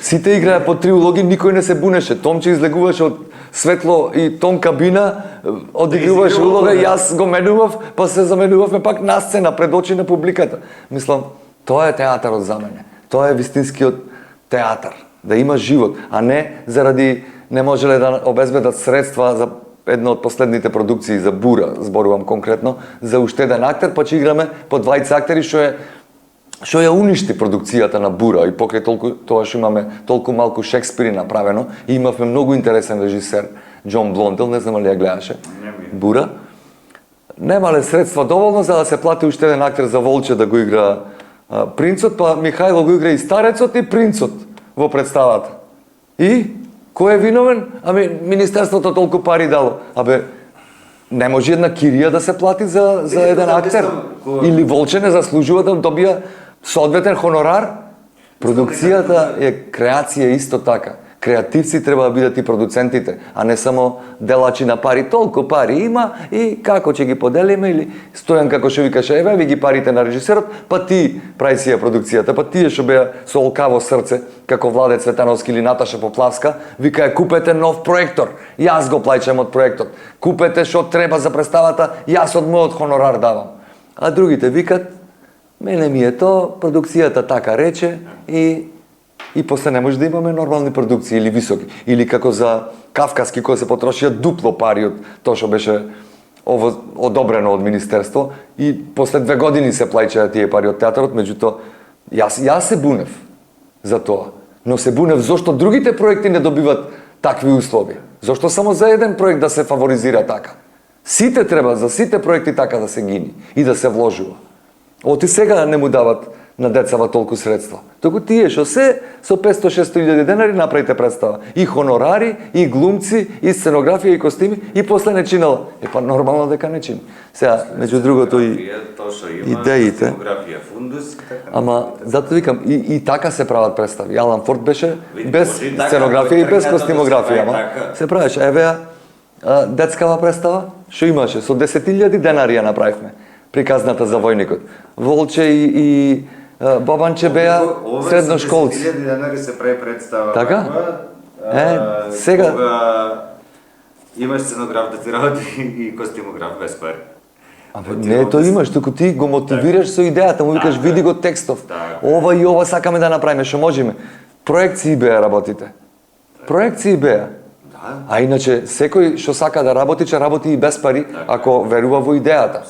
сите играа по 3 улоги, никој не се бунеше. Томче излегуваше од светло и тонка бина, одигруваше улога и јас го менував, па се заменувавме пак на сцена пред очи на публиката. Мислам, тоа е театарот за мене. Тоа е вистинскиот театар. Да има живот, а не заради не можеле да обезбедат средства за една од последните продукции за Бура, зборувам конкретно, за уште еден актер, па ќе играме по 20 актери, што ја уништи продукцијата на Бура и покрај тоа што имаме толку малку Шекспири направено и имавме многу интересен режисер Џон Блондел, не знам ли ја гледаше Бура. Немале средства доволно за да се плати уште еден актер за Волче да го игра принцот, па Михајло го игра и старецот и принцот во представата. И кој е виновен? Министерството толку пари дало. Не може една кирија да се плати за еден актер. Или Волче не заслужува да добија соодветен хонорар. Продукцијата е креација исто така. Креативци треба да бидат и продуцентите, а не само делачи на пари. Толку пари има и како ќе ги поделиме, или Стојан како што викаше, еве ви ги парите на режисерот, па ти прави си ја продукцијата, па тие што беа со олкаво срце, како Владе Цветановски или Наташа Поплавска, вика купете нов проектор, јас го плаќам од проектот. Купете што треба за представата, јас од мојот хонорар давам. А другите викат, мене ми е тоа, продукцијата така рече и после не може да имаме нормални продукции или високи. Или како за Кавказски, кој се потрошија дупло пари од тоа што беше одобрено од Министерство и после 2 години се плаќаат тие пари од театарот, меѓутоа јас се бунев за тоа. Но се бунев зошто другите проекти не добиват такви услови. Зошто само за еден проект да се фаворизира така. Сите треба, за сите проекти така да се гини и да се вложува. Оти сега не му дават на децава толку средства. Току тие што се со 500-600 илјади денари направите представа. И хонорари, и глумци, и сценографија, и костими, и после не чинела. Нормално дека не чини. Сега, меѓу другото и идеите. Ама, затоа викам, и така се прават представи. Алан Форд беше без сценографија и без костимографија. Ама се правеше. Еве детскава представа, што имаше, со 10.000 денари ја направивме. Приказната за војникот. Волче и Бабанче беа средношколци. 10.000 денари се прави представа. Така? Сега имаш сценограф да ти работи и костимограф без пари. Не, тоа имаш, туку ти го мотивираш со идејата, му викаш види го текстов. Ова и ова сакаме да направиме, што можеме. Проекции беа работите. Проекции беа. А иначе секој што сака да работи, ќе работи и без пари, ако верува во идејата.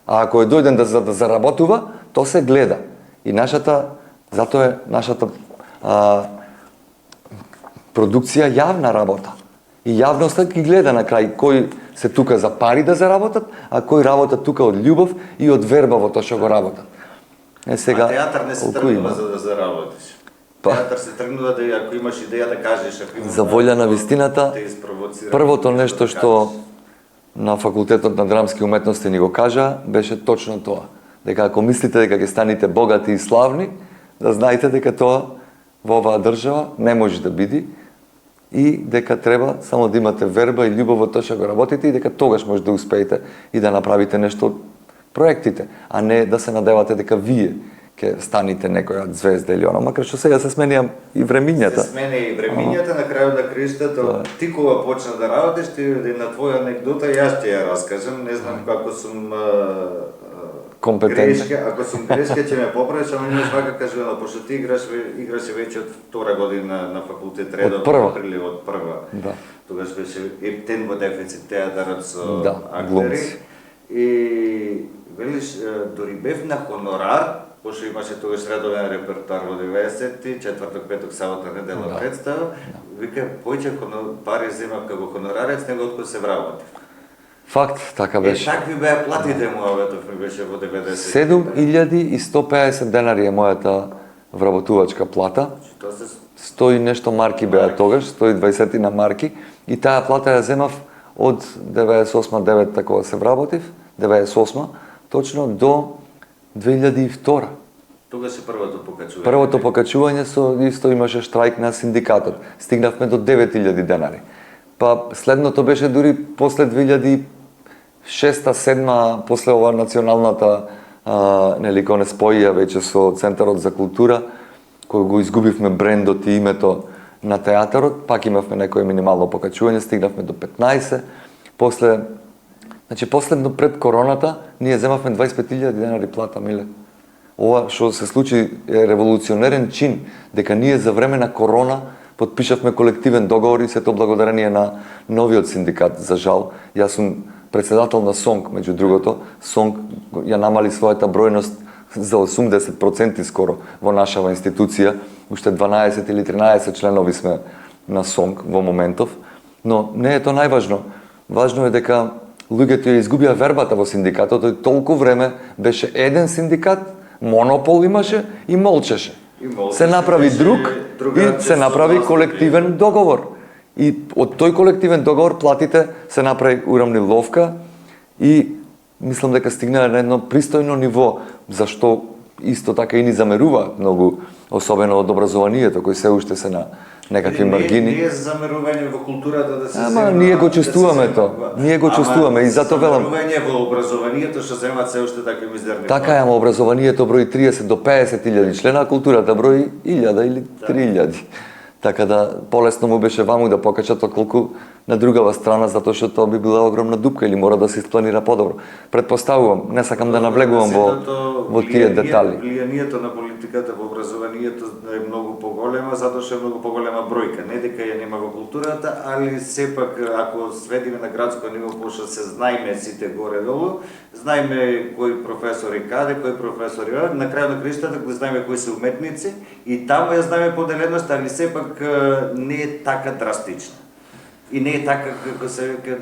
А ако е дојден да заработува, то се гледа. И затоа е нашата продукција јавна работа. И јавноста ги гледа на крај кој се тука за пари да заработат, а кој работа тука од љубов и од верба во тоа што го работат. Сега, театар не се тргнува за да заработиш. Театар се тргнува да ако имаш идеја да кажеш, ако имаш за волја на вистината, првото нешто што на факултетот на драмски уметности ни го кажа, беше точно тоа. Дека ако мислите дека ќе станете богати и славни, да знаете дека тоа во оваа држава не може да биде и дека треба само да имате верба и љубов во тоа што го работите и дека тогаш може да успеете и да направите нешто од проектите, а не да се надевате дека вие ќе станете некоја звезда или оно, макар што сега се сменија и времињата. Се сменија и времињата, на крајот да криштата, ти кога почна да работиш, ти на твоја анекдота јас ќе ја раскажам, не знам како сум компетентен. Ако сум грешка ќе ме поправиш, ама имаш вака кажувано, пошто ти играше веќе од втора година на факултет редов, април од прва. Да. Тогаш беше ептен во дефицит театарот со актери. Глумци. И велиш, дори бев на хонорар, пошто имаше тогаш редовен репертуар во 90-ти, четврток, петок, сабота, недела представа, вика, појќе пари земав како хонорарец, него откој се вработив. Факт, така беше. Такви беа платите муаветов ми беше во 90. 7150 денари е мојата вработувачка плата. Тоа се 100 и нешто марки беа тогаш, 120 на марки, и таа плата ја земав од 98-9 такова се вработив, 98 точно до 2002. Тогаш е првото покачување. Првото покачување исто имаше штрајк на синдикатот. Стигнавме до 9000 денари. Па следното беше дури после 2006-2007, после ова националната нели кој не споија веќе со Центарот за култура, кој го изгубивме брендот и името на театарот, пак имавме некое минимално покачување, стигнавме до 15. Последно пред короната, ние земавме 25.000 денари плата, миле. Ова што се случи е револуционерен чин, дека ние за време на корона потпишавме колективен договор и сето благодарение на новиот синдикат, за жал. Јас сум председател на СОНК, меѓу другото. СОНК ја намали својата бројност за 80% скоро во нашава институција. Уште 12 или 13 членови сме на СОНК во моментов. Но не е тоа најважно. Важно е дека луѓето ја изгубија вербата во синдикатот, и толку време беше еден синдикат, монопол имаше и молчеше. Се направи друг и се направи колективен договор. И од тој колективен договор платите се направи урамниловка и мислам дека стигнале на едно пристојно ниво, зашто исто така и ни замеруваат многу, особено од образованието, кои се уште се на некакви маргини. Не е замерување во културата да се Ама ние го чувствуваме тоа. Ние го чувствуваме и затоа велам. Замерување во образованието што земаат се уште такви мизерни. Така е, ама образованието брои 30 до 50.000 члена, а културата брои 1000 или 3000. Така да полесно му беше ваму да покачат отколку на другава страна, затоа што тоа би била огромна дупка или мора да се испланира подобро. Предпоставувам, не сакам да навлегувам во тие детали. Влијанието на политиката во образованието е многу поголема, затоа што е многу поголема бројка. Не дека ја нема во културата, али сепак ако сведиме на градско ниво, пошто се знаеме сите горе-долу, знаеме кои професори каде, кои професори, на крај на краиштата го знаеме кои се уметници и таму ја знаеме поделеност, али сепак не е така драстична. И не е така како се века,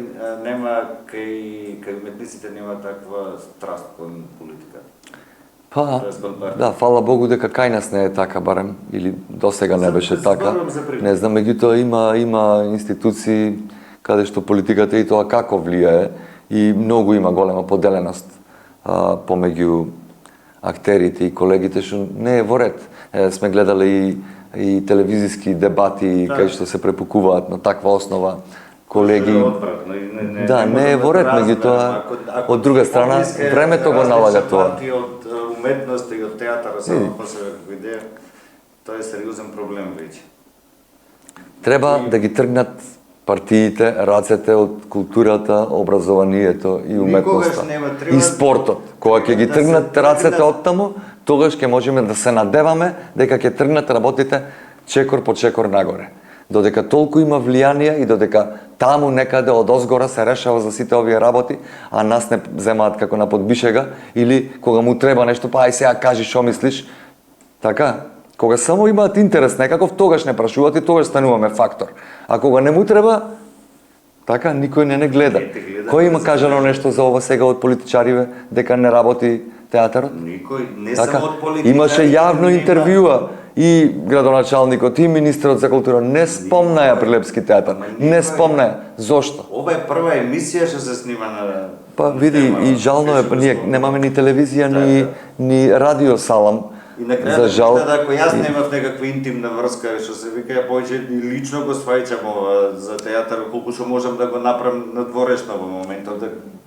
нема кај уметниците нема таква страст кон политиката. Па, да, фала Богу дека кај нас не е така барем, или досега не беше така. Не знам, меѓутоа има институции каде што политиката и тоа како влијае и многу има голема поделеност помеѓу актерите и колегите, што не е во ред. Сме гледале и телевизиски дебати кај што се препукуваат на таква основа колеги. Да, не е во ред, меѓутоа од друга страна времето го налага тоа. Од уметноста и од театар само по себе како идеја, тоа е сериозен проблем веќе. Треба да ги тргнат партиите, рацете од културата, образованието и уметноста. И спортот. Кога ќе ги тргнат рацете од таму, тогаш ќе можеме да се надеваме дека ќе тргнат работите чекор по чекор нагоре. Додека толку има влијание и додека таму некаде од озгора се решава за сите овие работи, а нас не земаат како на подбишега, или кога му треба нешто, па ај сега кажи што мислиш. Така, кога само имаат интерес некаков, тогаш не прашуваат и тогаш стануваме фактор. А кога не му треба, така, никој не гледа. Кој има кажано нешто за ова сега од политичариве, дека не работи театарот? Никој, не така, само од политикари. Имаше јавно интервјуа и градоначалникот и министерот за култура не спомнаја Прилепски театар. Не спомнаја. Зошто? Ова е прва емисија што се снима на... Па види, и жално е, ние немаме ни телевизија, ни радио салам. И на крајот, ако јас немав некаква интимна врска, што се вика, повеќе лично го сваќам ова за театар, колку што можам да го направам надворешно во моментот,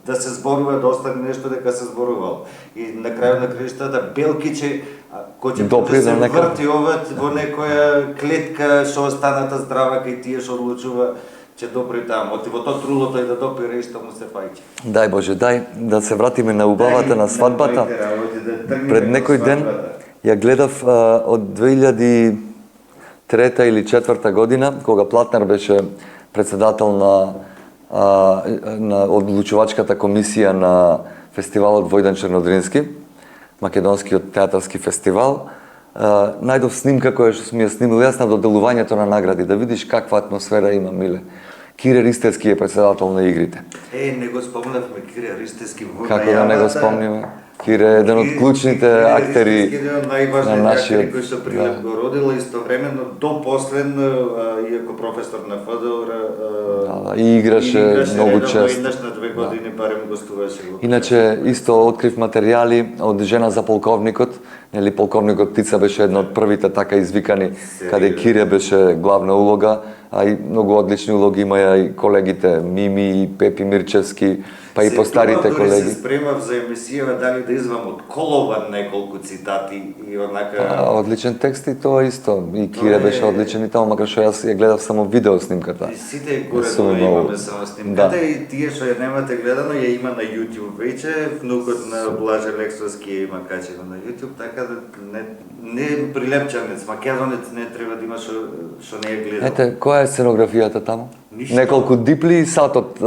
да се зборува, да остане нешто дека се зборувал. И на крајот на краиштата Белкиче, кој ќе се врти ова во некоја клетка, што останата здрава кај тие што одлучува, ќе допри таму. Оти во тоа трулото и да допире и што му се фаќа. Дај Боже, дај да се вратиме на убавата на свадбата. Пред некој ден ја гледав од 2003 или 2004 година, кога Платнер беше председател на одлучувачката комисија на фестивалот Војдан Чернодрински, македонскиот театарски фестивал, најдов снимка која што ми ја снимил јас на доделувањето на награди, да видиш каква атмосфера има, миле. Кире Ристевски е председател на игрите. Не го спомнавме Кире Ристевски во Како да не го спомниме? Кире е еден од клучните актери на нашиот... кој што Прилеп го родила истовремено до последен, иако професор на ФДОР, и играше многу често. Еднаш на 2 години барем гостуваше во. Иначе исто открив материјали од жена за полковникот, нели полковникот Тица беше една од првите така извикани, каде Кире беше главна улога, а и многу одлични улоги имаја и колегите Мими, Пепи Мирчевски, па и постарите колеги. Се спремав за емисија дали да извам од Колован неколку цитати и однака... Одличен текст и тоа исто. И Кире беше одличен и тоа, макар што јас ја гледав само видео снимката. И сите горе тоа имаме само снимката и тие што ја немате гледано ја има на YouTube веќе, внукот на Блаже Лексовски ја има качено на YouTube, така да не прилепчанец, македонец не треба да има што не ја гледал. Ете, која е сценографијата таму? Ништо. Неколку дипли и сатот,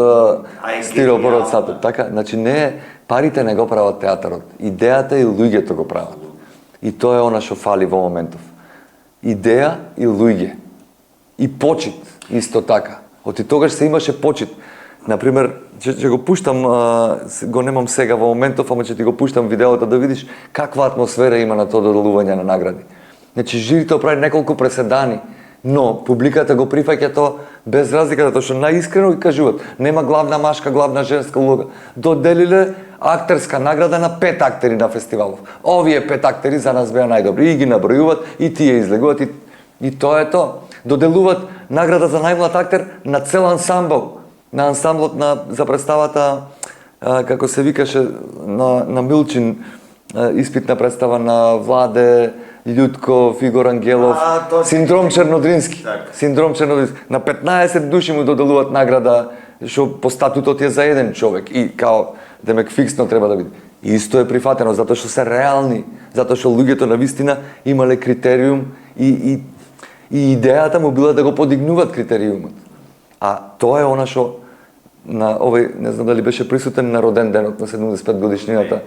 стиропор од сатот, така? Значи парите не го прават театарот, идејата и луѓето го прават. И тоа е она што фали во моментов. Идеја и луѓе. И почит, исто така. Оти тогаш се имаше почит. Например, ќе го пуштам, го немам сега во моментов, ама ќе ти го пуштам видеото да видиш каква атмосфера има на тоа доделување на награди. Значи, жирито прави неколку преседани, но публиката го прифаќа тоа без разлика, затоа што наискрено ги кажуваат. Нема главна машка, главна женска улога. Доделиле актерска награда на 5 актери на фестивалов. Овие 5 актери за нас беа најдобри и ги набројуваат и тие излегуваат и тоа е тоа. Доделуваат награда за најмлад актер на цел ансамбл, на ансамблот за представата како се викаше на Милчин, испитна представа на Владе Љутков, Игор Ангелов, Синдром Чернодрински. Синдром Чернодрински. На 15 души му доделуваат награда, што по статутот е за еден човек и као демек фиксно треба да биде. Исто е прифатено затоа што се реални, затоа што луѓето на вистина имале критериум и идејата му била да го подигнуваат критериумот. А тоа е она што на овој, не знам дали беше присутен на роден денот на 75 годишнината.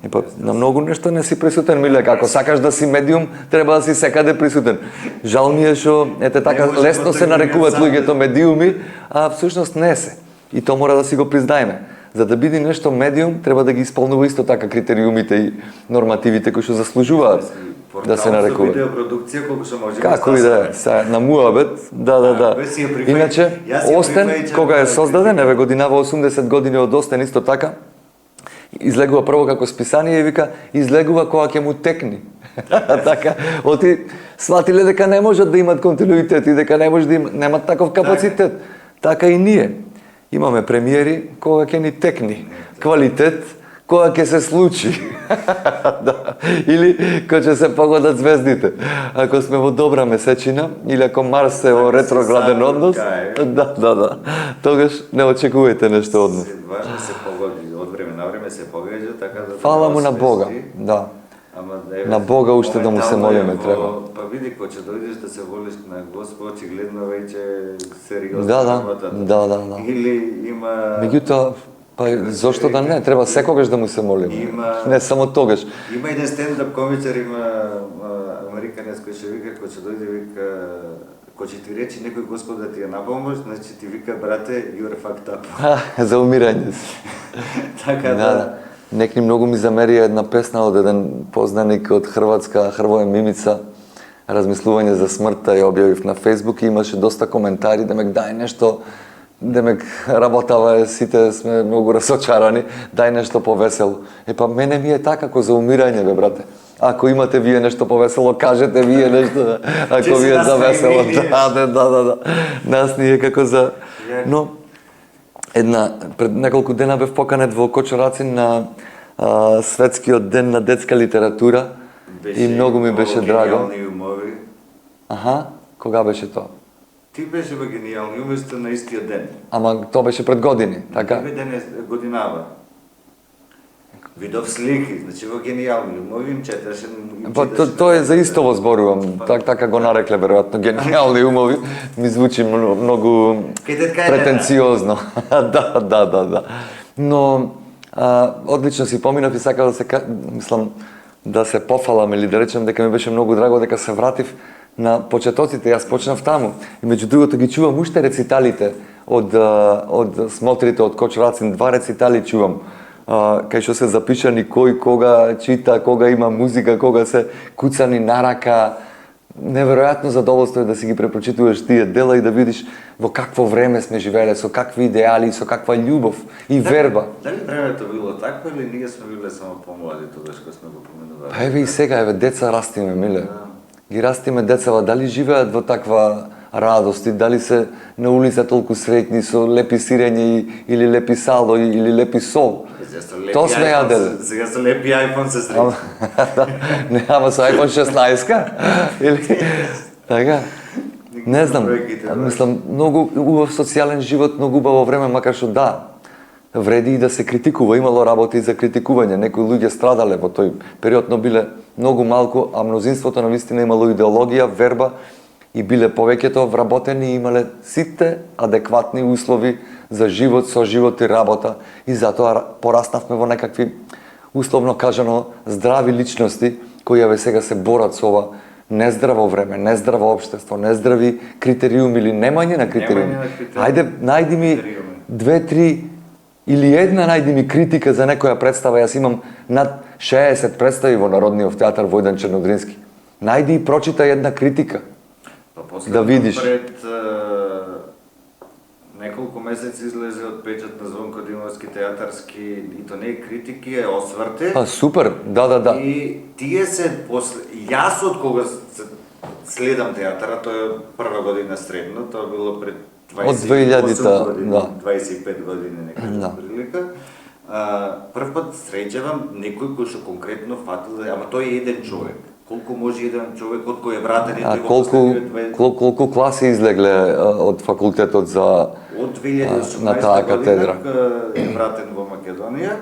И па на многу нешто не си присутен, Миле, како сакаш да си медиум, треба да си секаде присутен. Жал ми е што ете така лесно се нарекуваат луѓето медиуми, а всушност не се. И тоа мора да си го признаеме. За да биде нешто медиум, треба да ги исполнува исто така критериумите и нормативите кои што заслужуваат да се нарекуваат. Видеопродукција колку што може. Како и да е, на муабет, да. Иначе, Остен, кога е создаден, еве годинава 80 години од Остен исто така, излегува прво како списание и вика, излегува кога ќе му текни. Така, оти сватиле дека не можат да имат континуитет и дека не може да немат таков капацитет. Така и ние. Имаме премиери кога ќе ни текни. Квалитет кога ќе се случи. Да. Или кога ќе се погодат звездите. Ако сме во добра месечина или ако Марс е во ретрограден однос, да. Тогаш не очекувајте нешто од нас. Важно се погоди, од време на време се погаѓа, така да... Фала му на Бога, да. На Бога уште да му се молиме треба. Па види, кога ќе дојдеш да се волиш на Господ, очигледно веќе сериозно работата. Да. Или има... Меѓутоа, па зошто да не? Треба секогаш да му се молиме. Не само тогаш. Има еден стендап комичар, има американец кој ќе вика, кој ќе дојде вика, кој ќе ти речи некој Господ да ти е на помош, значи ти вика, брате, you're fucked up. За умирање си. Така да. Некни многу ми замери една песна од еден познаник од Хрватска, Хрвоje Мимица, размислување за смртта ја објавив на Фејсбук и имаше доста коментари, демек дај нешто, демек работава е, сите сме многу разочарани, дај нешто повесело. Па мене ми е така како за умирање, бе брате. Ако имате вие нешто повесело, кажете вие нешто, ако ви е за весело. Да. Нас ни е како за... Но, пред неколку дена бев поканет во Кочорацин на светскиот ден на детска литература и многу ми беше драго. Гениални умови. Кога беше тоа? Ти беше во гениални умови на истиот ден. Ама тоа беше пред години, така? Тебе ден е годинава. Видов слики, значи во гениални умови им четеше... Па тоа е за исто во зборувам, така го нарекле веројатно гениални умови, ми звучи многу претенциозно. Да. Но одлично си поминав и сакав да се мислам да се пофалам или да речем дека ми беше многу драго дека се вратив на почетоците, јас почнав таму. И меѓу другото ги чувам уште рециталите од смотрите од Коч Рацин, 2 рецитали чувам. Кај што се запишани кој кога чита, кога има музика, кога се куцани на рака. Неверојатно задоволство е да си ги препрочитуваш тие дела и да видиш во какво време сме живееле, со какви идеали, со каква љубов и верба. Дали времето било такво или ние сме биле само помлади тогаш кога сме го поменували? Па еве и сега, еве, деца растиме, миле. Ги растиме децава, дали живеат во таква радости, дали се на улица толку среќни со лепи сирење или лепи сало или лепи сол. Тоа сме јаделе. Сега со лепи iPhone се среќни. Не, ама со iPhone 16 или така. Не знам, мислам, многу убав социјален живот, многу убаво време, макар што да, вреди и да се критикува, имало работи и за критикување, некои луѓе страдале во тој период, но биле многу малку, а мнозинството навистина имало идеологија, верба и биле повеќето вработени и имале сите адекватни услови за живот, соживот и работа и затоа пораснавме во некакви, условно кажано, здрави личности кои еве сега се борат со ова нездраво време, нездраво општество, нездрави критериуми или немање на критериуми. Ајде, најди ми 2-3 или една најди ми критика за некоја представа. Јас имам над 60 представи во Народниот театар Војдан Чернодрински. Најди и прочита една критика. Да видиш. Пред неколку месеци излезе од печат на Звонко Димовски театарски, и то не критики, е осврте. А, супер, да. И тие се после... Јас од кога следам театара, тоа е прва година средно, тоа било пред 2000-та, да. 25 години некаде прилика. Прв пат среќавам некој кој што конкретно фатил, ама тој е еден човек. Колку може еден човек од кој е вратен и колку класи излегле од факултетот за од 2018 на таа катедра е вратен во Македонија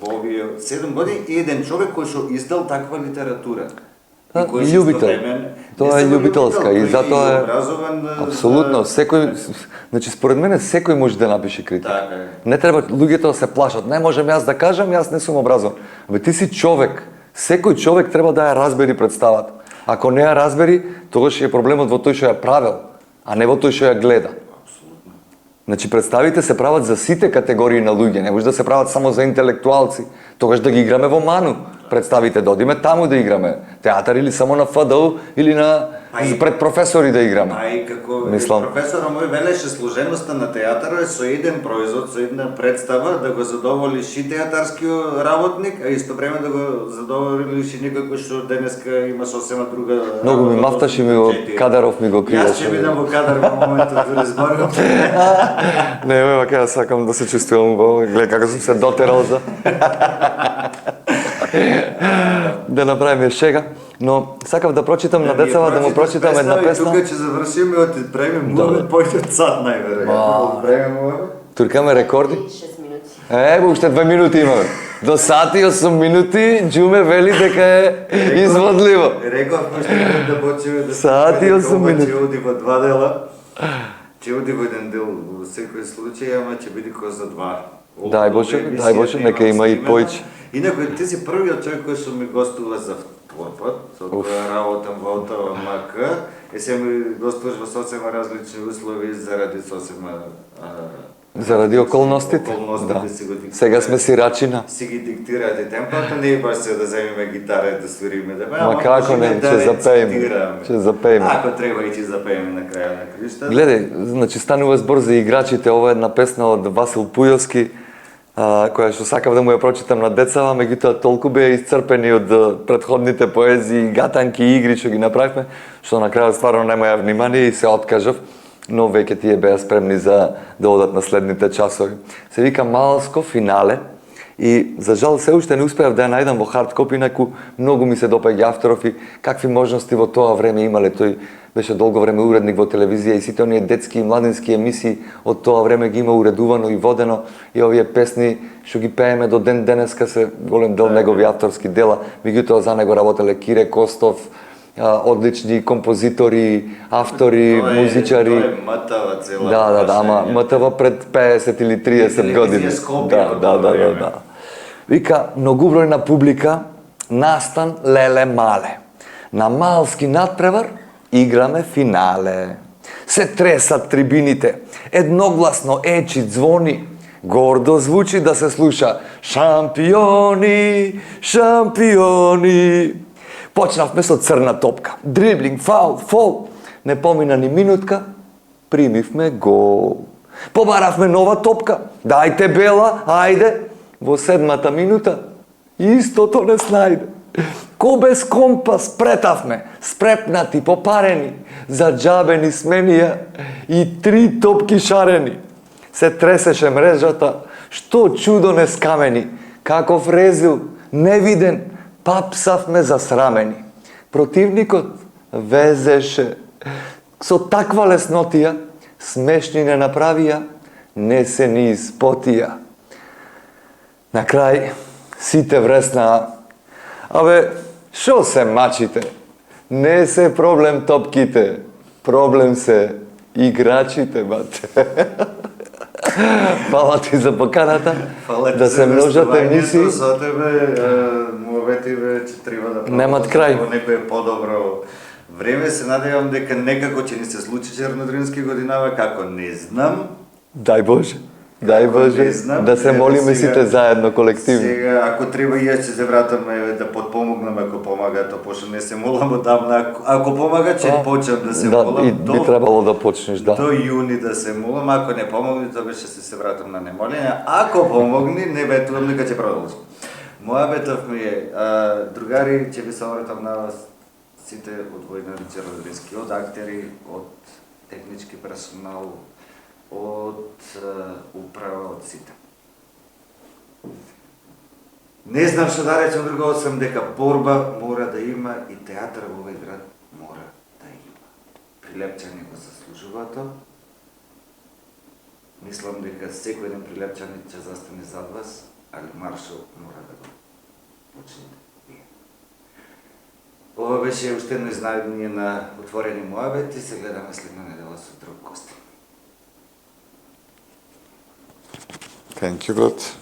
во овие 7 години еден човек кој што издал таква литература. И љубител. Тоа е љубителска и затоа е апсолутно секој, значи според мене секој може да напише критика. Не треба луѓето да се плашат. Не можам јас да кажам, јас не сум образован. Бе ти си човек. Секој човек треба да ја разбери представата. Ако не ја разбери, тогаш е проблемот во тој што ја правел, а не во тој што ја гледа. Апсолутно. Значи представите се прават за сите категории на луѓе, не може да се прават само за интелектуалци. Тогаш да ги играме во Ману. Представите да одиме таму да играме театар или само на ФДУ или на пред професори да играме. И како мислам, професорот мој велеше сложеноста на театарот е со еден производ, со една представа да го задоволиш и театарскиот работник, а исто време да го задоволиш и некој кој што денеска има сосема друга. Многу ми мафташ и ми го Кадаров ми го криеше. Јас ќе бидам во Кадар во моментот да зборувам. Не, вака јас сакам да се чувствувам во, гледа како сум се дотерал за да направиме шега, но сакав да прочитам на децава, да му прочитам една песна. Тука ќе завршиме од време муавет појде од сат најверојатно. Време муавет. Туркаме рекорди? 6 минути. Ево, уште 2 минути имаме. До сат и 8 минути, Џуме вели дека е изводливо. Рековме што да почнеме да сат и 8 минути. Ќе оди во 2 дела. Ќе оди во еден дел во секој случај, ама ќе биде кој за 2. Дај Боже, нека има и поиќе. Инаку ти си првиот човек кој што ми гостува за втор пат, со која работам во ОТВ-МК, се ми гостуваш во сосема различни услови заради сосема заради околностите. Да. Сега сме сирачина. Си ги диктирате темпото, не е баш се да земеме гитара и да свириме да Ма како не, ќе запееме. Ќе запееме. Ако треба и ќе запееме на крај на краиштата. Гледај, значи станува збор за играчите, ова е една песна од Васил Пујовски, која што сакав да му ја прочитам на децава, меѓутоа толку беа исцрпени од предходните поезии, гатанки и игри што ги направивме, што на крајот стварно нема ја внимание и се откажав, но веќе тие беа спремни за да одат на следните часови. Се вика Малско финале и за жал се уште не успеав да ја најдам во хард копи, инаку многу ми се допаѓа авторов и какви можности во тоа време имале. Тој беше долго време уредник во телевизија и сите оние детски и младински емисии од тоа време ги има уредувано и водено и овие песни што ги пееме до ден денеска се голем дел негови авторски дела, меѓутоа за него работеле Кире Костов, одлични композитори, автори, музичари. Тоа е МТВ цела. Да, ама МТВ пред 50 или 30 години. Да. Вика, многубројна публика, настан леле мале. На малски надпревар играме финале. Се тресат трибините, едногласно ечи звони, гордо звучи да се слуша шампиони, шампиони. Почнавме со црна топка, дриблинг, фаул, фол. Не помина ни минутка, примивме гол. Побаравме нова топка, дајте бела, ајде. Во 7-та минута, истото не снајде. Ко без компас претавме, спрепнати, попарени, заџабени сменија и 3 топки шарени. Се тресеше мрежата, што чудо не скамени, каков резил, невиден, папсавме засрамени. Противникот везеше, со таква леснотија, смешни не направија, не се ни испотија. На крај, сите вреснаа, абе, шо се мачите? Не се проблем топките, проблем се играчите, бате. Фала ти за поканата, да се множат емисии. За тебе, муаветиве, че треба да Немат крај. во некое подобро време. Се надевам дека некако ќе ни се случи Чернодрински годинава, како не знам. Дај Боже. Дај Боже, Не знам, да се молиме сега- сите заедно, колективно. Сега, ако треба и јас ќе се вратам да подпомогнам ако помага, то пошто не се молам одамна. Ако помага, ќе почнам да се Да, молам и би требало да почнеш, да. до јуни да се молам. Ако не помогне, тогаш ќе се вратам на немолење. Ако помогне, не ветувам дека ќе продолжам. Мојабетов ми е, другари, ќе ви совретам на вас сите од Војна Чернодрински, од актери, од технички персонал, од управа, од сите. Не знам што да речем друго, освен дека борба мора да има и театар во овој град мора да има. Прилепчани го заслужуваат тоа. Мислам дека секој еден прилепчани ќе застане зад вас, али маршал мора да го почнете вие. Ова беше уште едно изнajmение на отворени муабети, се гледаме следна недела со друг гостин. Thank you, брат.